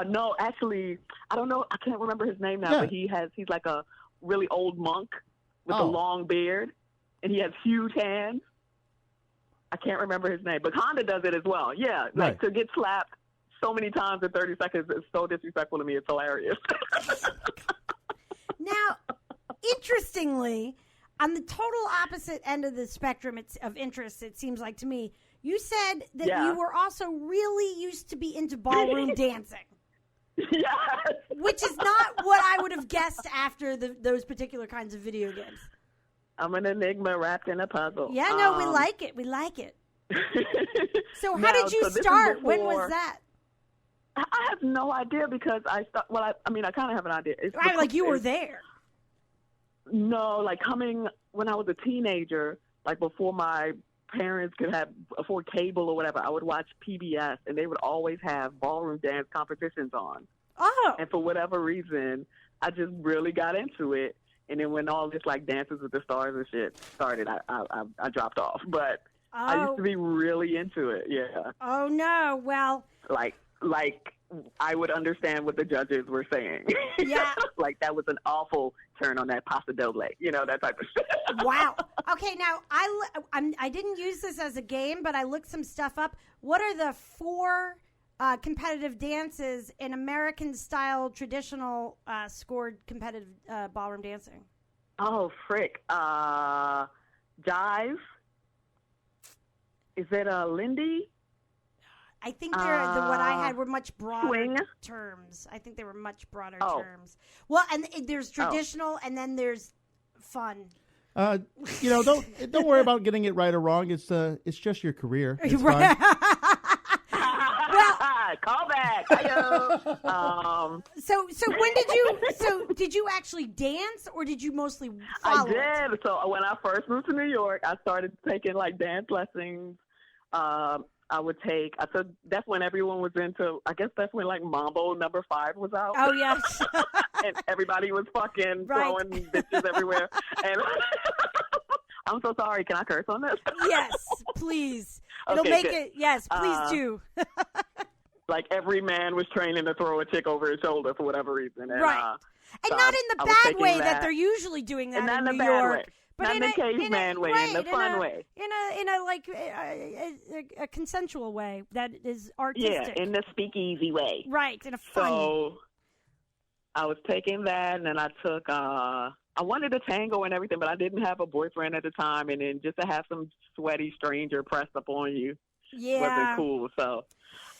no, actually, I don't know. I can't remember his name now, but he's like a really old monk with a long beard, and he has huge hands. I can't remember his name, but Honda does it as well. Yeah, like to get slapped so many times in 30 seconds is so disrespectful to me. It's hilarious. Now, interestingly, on the total opposite end of the spectrum of interest, it seems like to me, you said that you were also really used to be into ballroom dancing. Yes. Which is not what I would have guessed after those particular kinds of video games. I'm an enigma wrapped in a puzzle. Yeah, no, we like it. We like it. So how did you start? When was that? I have no idea because I kind of have an idea. Like you were there. No, like coming when I was a teenager, like before my parents could afford cable or whatever, I would watch PBS, and they would always have ballroom dance competitions on. Oh. And for whatever reason, I just really got into it. And then when all this like Dances with the Stars and shit started, I dropped off. But I used to be really into it. Yeah. Oh no. Well. Like I would understand what the judges were saying. Yeah. Like that was an awful turn on that pasta doble, that type of shit. Wow. Okay, now I didn't use this as a game, but I looked some stuff up. What are the 4 competitive dances in American-style traditional scored competitive ballroom dancing? Oh, frick. Jive. Is it Lindy? I think what I had were much broader terms. I think they were much broader terms. Well, and there's traditional, and then there's fun. Don't worry about getting it right or wrong. It's just your career. It's right. fun. So when did you actually dance, or did you mostly follow it? I did. So when I first moved to New York, I started taking like dance lessons. That's when everyone was into, I guess that's when like Mambo No. 5 was out. Oh, yes. And everybody was fucking throwing bitches everywhere. And I'm so sorry. Can I curse on this? Yes, please. It'll make it, yes, please do. Like every man was training to throw a chick over his shoulder for whatever reason. And, right. And so not in the bad way that they're usually doing that in New New York. Way. But not in the caveman way, in the fun way. In a like a consensual way that is artistic. Yeah, in the speakeasy way. Right, in a fun. So I was taking that, and then I took. I wanted to tango and everything, but I didn't have a boyfriend at the time, and then just to have some sweaty stranger pressed up on you wasn't cool. So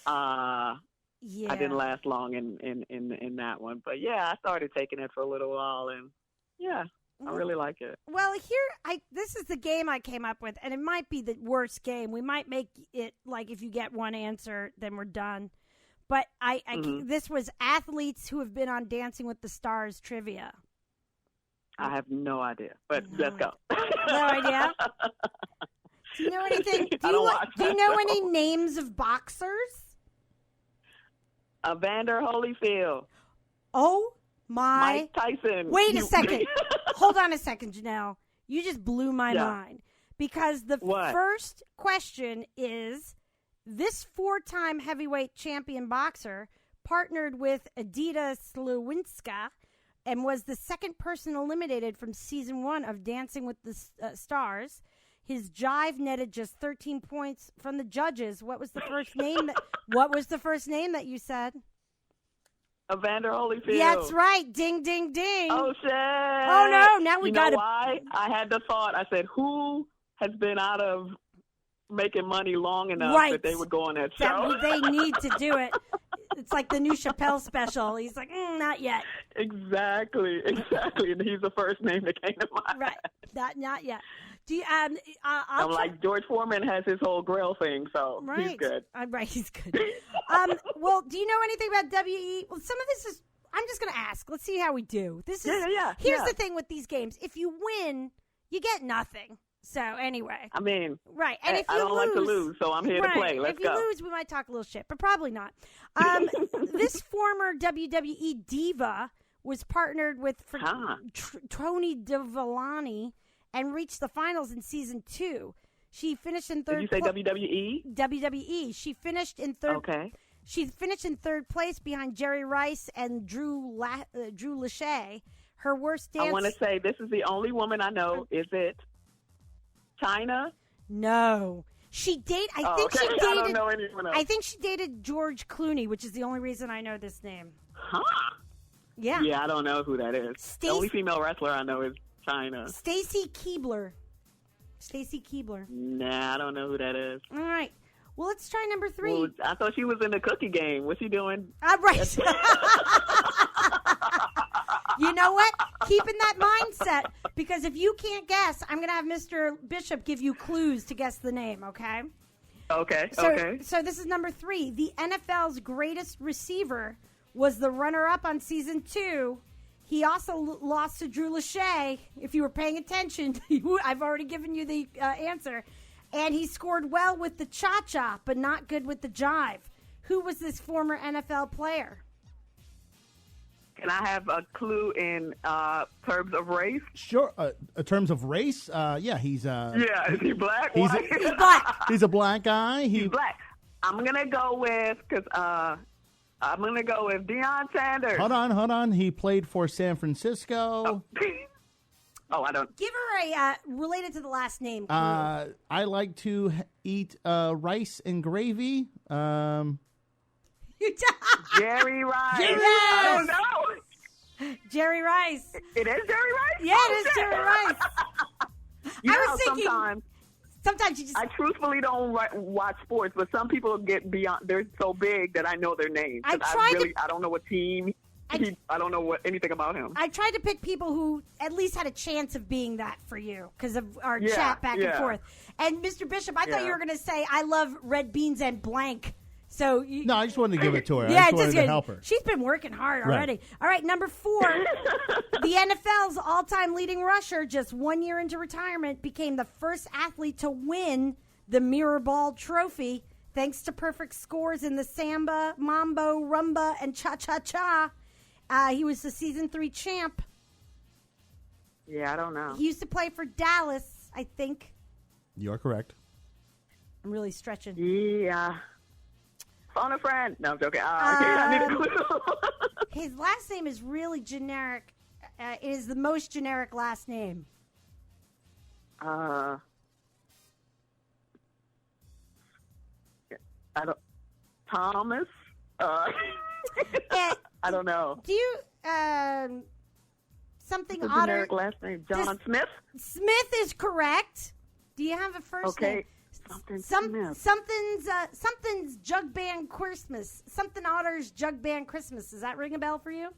I didn't last long in that one. But yeah, I started taking it for a little while, and yeah. I really like it. Well, this is the game I came up with, and it might be the worst game. We might make it like if you get one answer, then we're done. But this was athletes who have been on Dancing with the Stars trivia. I have no idea, but let's go. No idea? Do you know anything? Do you know any names of boxers? Evander Holyfield. Oh. Mike Tyson. Wait a second. Hold on a second, Janelle. You just blew my mind. Because the first question is, this 4-time heavyweight champion boxer partnered with Edita Slawinska and was the second person eliminated from season 1 of Dancing with the Stars. His jive netted just 13 points from the judges. What was the first name that you said? Evander Holyfield. That's right. Ding, ding, ding. Oh, shit. Oh, no. Now we got to. Why? I had the thought. I said, who has been out of making money long enough that they would go on that show? They need to do it. It's like the new Chappelle special. He's like, not yet. Exactly. And he's the first name that came to mind. Right. Not yet. Do you, I'm like, George Foreman has his whole grill thing, so he's good. Right, he's good. Well, do you know anything about WE? Well, some of this is, I'm just going to ask. Let's see how we do. This is, here's the thing with these games. If you win, you get nothing. So, anyway. I mean, right. And if I don't like to lose, so I'm here to play. Let's go. If you lose, we might talk a little shit, but probably not. This former WWE diva was partnered with Tony Dovolani and reached the finals in season 2. She finished in third. Did you say WWE? WWE. She finished in third. Okay. She finished in third place behind Jerry Rice and Drew Lachey. Her worst dance. I want to say this is the only woman I know. Is it China? No. She dated. I don't know anyone else. I think she dated George Clooney, which is the only reason I know this name. Huh? Yeah. Yeah, I don't know who that is. The only female wrestler I know is China. Stacy Keibler. Nah, I don't know who that is. All right. Well, let's try number 3. Well, I thought she was in the cookie game. What's she doing? Right. You know what? Keep in that mindset, because if you can't guess, I'm going to have Mr. Bishop give you clues to guess the name, okay? Okay. So this is number 3. The NFL's greatest receiver was the runner-up on season 2. He also lost to Drew Lachey. If you were paying attention, I've already given you the answer. And he scored well with the cha-cha, but not good with the jive. Who was this former NFL player? Can I have a clue in terms of race? Sure. In terms of race, yeah, he's... is he black? He's black. He's a black guy. He's black. I'm going to go with... I'm going to go with Deion Sanders. Hold on. He played for San Francisco. Oh, I don't... Give her a, related to the last name. I like to eat rice and gravy. Jerry Rice. Yes! I don't know. Jerry Rice. It is Jerry Rice? Yeah, it is Jerry Rice. I was thinking... Sometimes you just... I truthfully don't watch sports, but some people get beyond... They're so big that I know their names. I don't know what team... I don't know anything about him. I tried to pick people who at least had a chance of being that for you because of our chat back and forth. And Mr. Bishop, I thought you were going to say, I love red beans and blank. So No, I just wanted to give it to her. Yeah, I just wanted to help her. She's been working hard Right. already. All right, number 4. The NFL's all-time leading rusher, just 1 year into retirement, became the first athlete to win the Mirrorball Trophy thanks to perfect scores in the Samba, Mambo, Rumba, and Cha-Cha-Cha. He was the Season 3 champ. Yeah, I don't know. He used to play for Dallas, I think. You are correct. I'm really stretching. Yeah. Phone a friend. No, I'm joking. I need a clue. His last name is really generic. It is the most generic last name. I don't. Thomas. I don't know. Do you something What's the odder? generic last name? John Smith. Smith is correct. Do you have a first name? Something's Jug Band Christmas. Something Otter's Jug Band Christmas. Does that ring a bell for you?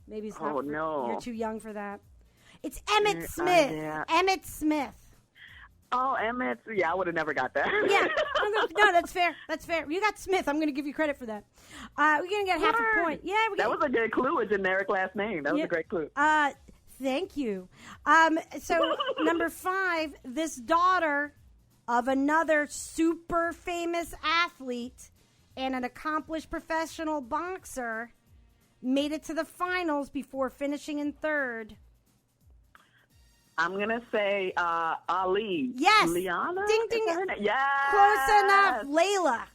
Maybe it's not. Oh, no. You're too young for that. It's Emmett Smith. Emmett Smith. Oh, Emmett. Yeah, I would have never got that. Yeah. No, that's fair. That's fair. You got Smith. I'm going to give you credit for that. We're going to get half a point. Yeah, that was a good clue. A generic last name. That was a great clue. Thank you. So number 5, this daughter of another super famous athlete and an accomplished professional boxer made it to the finals before finishing in 3rd. I'm going to say Ali. Yes. Liana? Ding, ding. Yes. Close enough. Layla.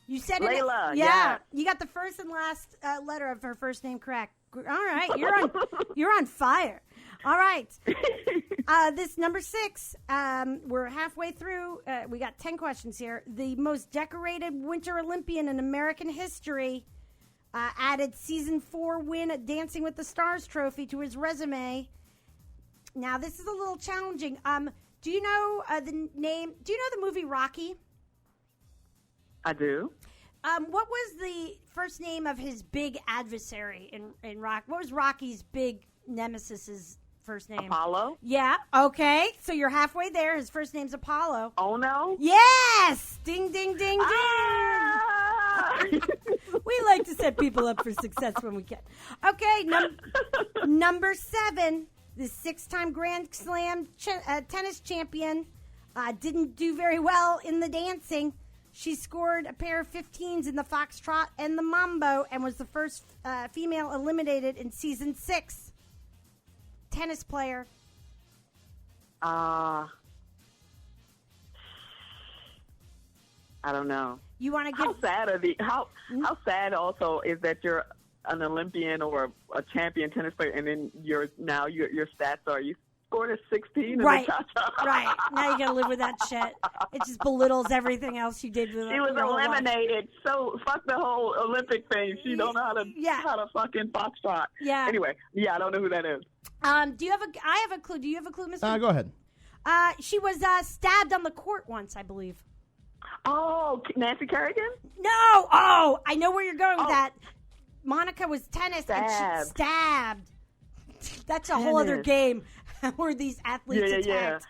You said it. Layla, Yeah. yes. You got the first and last letter of her first name correct. All right. You're on fire. All right. This number 6, we're halfway through. We got 10 questions here. The most decorated Winter Olympian in American history added season 4 win at Dancing with the Stars trophy to his resume. Now, this is a little challenging. Do you know the name? Do you know the movie Rocky? I do. What was the first name of his big adversary in Rock? What was Rocky's big nemesis's first name? Apollo? Yeah, okay. So you're halfway there. His first name's Apollo. Oh, no? Yes! Ding, ding, ding, ding. We like to set people up for success when we can. Okay, number 7, the 6-time Grand Slam tennis champion didn't do very well in the dancing. She scored a pair of 15s in the foxtrot and the mambo and was the first female eliminated in season 6. Tennis player. I don't know. You want to give? How sad are how sad also is that you're an Olympian or a champion tennis player, and then your stats are you scored a 16 right, in the cha-cha. Right. Now you got to live with that shit. It just belittles everything else you did with it. She was eliminated. So fuck the whole Olympic thing. She don't know how to fucking foxtrot. Yeah. Anyway, I don't know who that is. Do you have I have a clue. Do you have a clue, Mr.? Go ahead. She was stabbed on the court once, I believe. Oh, Nancy Kerrigan? No. Oh, I know where you're going with that. Monica was tennis and she stabbed. That's a whole other game where these athletes attacked.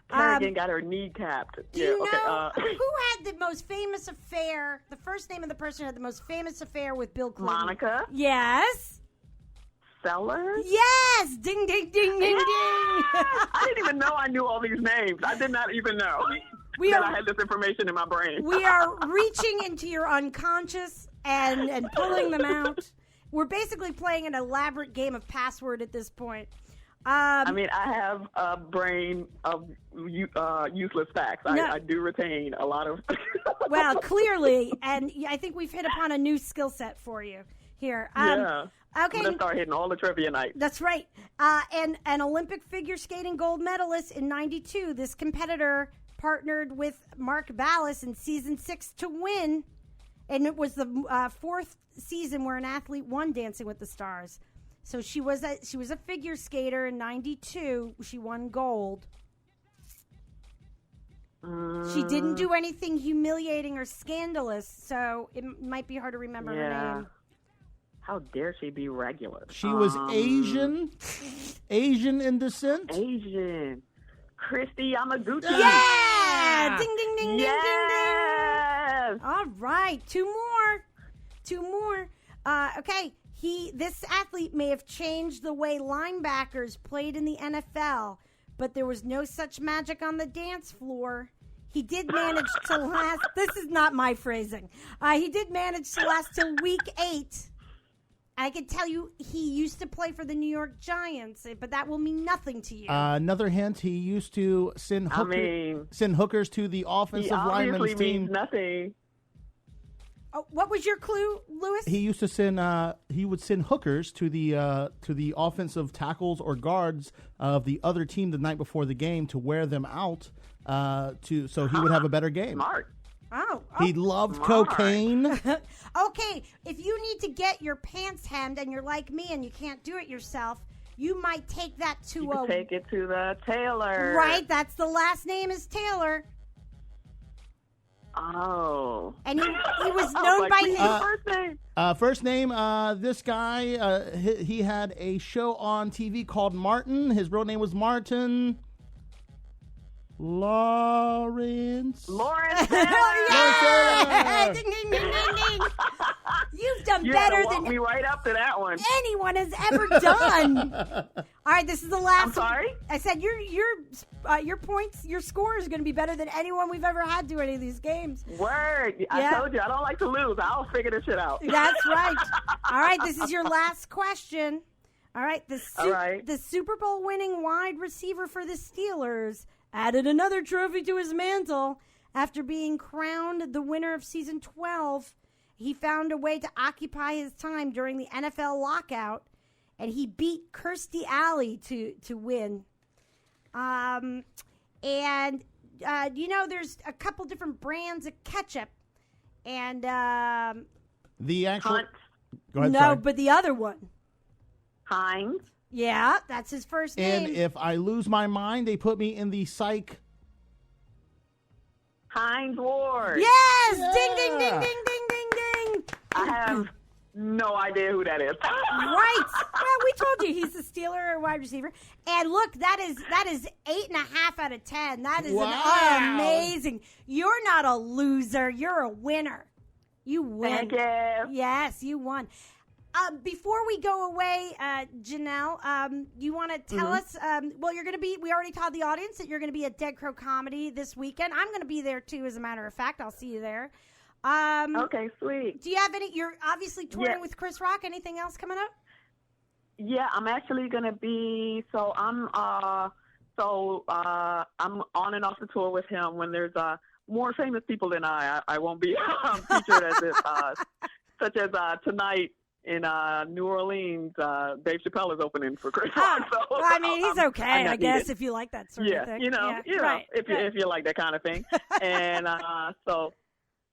Kerrigan got her knee capped. Do you know who had the most famous affair? The first name of the person who had the most famous affair with Bill Clinton. Monica? Yes. Sellers? Yes! Ding, ding, ding, ding, ding! I didn't even know I knew all these names. I did not even know that I had this information in my brain. We are reaching into your unconscious and pulling them out. We're basically playing an elaborate game of password at this point. I mean, I have a brain of useless facts. I do retain a lot of... Well, clearly, and I think we've hit upon a new skill set for you here. Yeah. Okay. I'm going to start hitting all the trivia nights. That's right. And an Olympic figure skating gold medalist in 92, this competitor partnered with Mark Ballas in season 6 to win. And it was the 4th season where an athlete won Dancing with the Stars. So she was a figure skater in 92. She won gold. She didn't do anything humiliating or scandalous, so it might be hard to remember her name. How dare she be regular? She was Asian in descent. Asian. Christy Yamaguchi. Yeah! Ding, ding, ding, yes! ding, ding, ding. All right, two more. Okay, this athlete may have changed the way linebackers played in the NFL, but there was no such magic on the dance floor. He did manage to last. This is not my phrasing. He did manage to last till week 8. I can tell you he used to play for the New York Giants, but that will mean nothing to you. Another hint, he used to send hookers to the offensive lineman's team. Means nothing. Oh, what was your clue, Lewis? He used to send he would send hookers to the offensive tackles or guards of the other team the night before the game to wear them out so he would have a better game. Smart. Oh. He loved cocaine. Okay, if you need to get your pants hemmed and you're like me and you can't do it yourself, you might take that to You can take it to the tailor. Right, that's the last name is Taylor. Oh. And he was known by his first name. First name, this guy, he had a show on TV called Martin. His real name was Martin Lawrence. Lawrence. Yeah! Ding, ding, ding, ding, ding. You've done better than me right up to that one. anyone has ever done. All right, this is the last. I'm sorry? I said your points, your score is going to be better than anyone we've ever had do any of these games. Word. I told you, I don't like to lose. I'll figure this shit out. That's right. All right, this is your last question. All right, the Super Bowl winning wide receiver for the Steelers added another trophy to his mantle after being crowned the winner of season 12. He found a way to occupy his time during the NFL lockout, and he beat Kirstie Alley to win. There's a couple different brands of ketchup, and the actual. Hunt. Go ahead. No, sorry. but the other one. Heinz. Yeah, that's his first name. And if I lose my mind, they put me in the psych. Heinz Ward. Yes! Yeah. Ding, ding, ding, ding, ding, ding, ding. I have no idea who that is. Right. Well, we told you he's a Steeler wide receiver. And look, that is 8.5 out of 10. That is amazing. You're not a loser. You're a winner. You win. Thank you. Yes, you won. Before we go away, Janelle, you want to tell us, you're going to be, we already told the audience that you're going to be at Dead Crow Comedy this weekend. I'm going to be there too, as a matter of fact. I'll see you there. Okay, sweet. Do you have you're obviously touring with Chris Rock. Anything else coming up? Yeah, I'm actually going to be, I'm on and off the tour with him. When there's more famous people than I won't be featured as it, such as tonight. In New Orleans, Dave Chappelle is opening for Chris Rock. So, well, I mean, he's okay, I guess, if you like that sort of thing. If you like that kind of thing. And so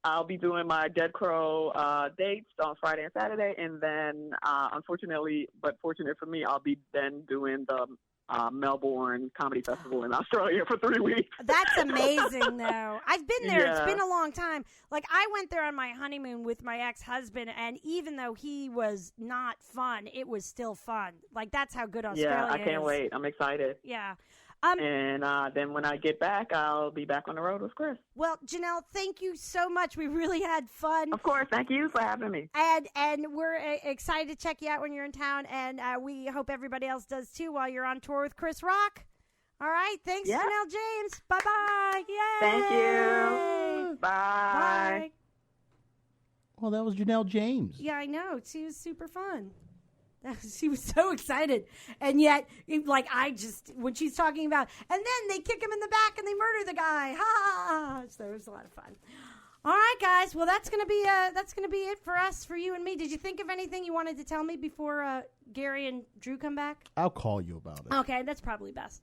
I'll be doing my Dead Crow dates on Friday and Saturday, and then unfortunately, but fortunate for me, I'll be then doing the Melbourne Comedy Festival in Australia for 3 weeks. That's amazing, though. I've been there. Yeah. It's been a long time. Like, I went there on my honeymoon with my ex-husband, and even though he was not fun, it was still fun. Like, that's how good Australia is. Yeah, I can't wait. I'm excited. Yeah. And then when I get back, I'll be back on the road with Chris. Well, Janelle, thank you so much. We really had fun. Of course. Thank you for having me. And we're excited to check you out when you're in town, and we hope everybody else does too while you're on tour with Chris Rock. All right. Thanks, Janelle James. Bye-bye. Yay. Thank you. Bye. Well, that was Janelle James. Yeah, I know. She was super fun. She was so excited. And yet, when she's talking about, and then they kick him in the back and they murder the guy. Ha! So it was a lot of fun. All right, guys. Well, that's gonna be it for us, for you and me. Did you think of anything you wanted to tell me before Gary and Drew come back? I'll call you about it. Okay, that's probably best.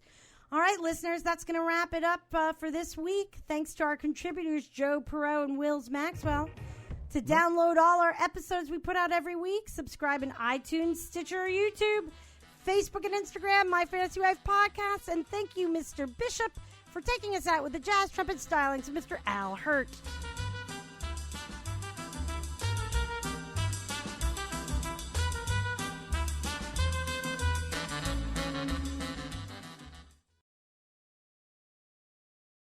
All right, listeners, that's going to wrap it up for this week. Thanks to our contributors, Joe Perot and Wills Maxwell. To download all our episodes we put out every week, subscribe in iTunes, Stitcher, or YouTube, Facebook and Instagram, My Fantasy Wife Podcasts, and thank you, Mr. Bishop, for taking us out with the jazz trumpet stylings of Mr. Al Hurt.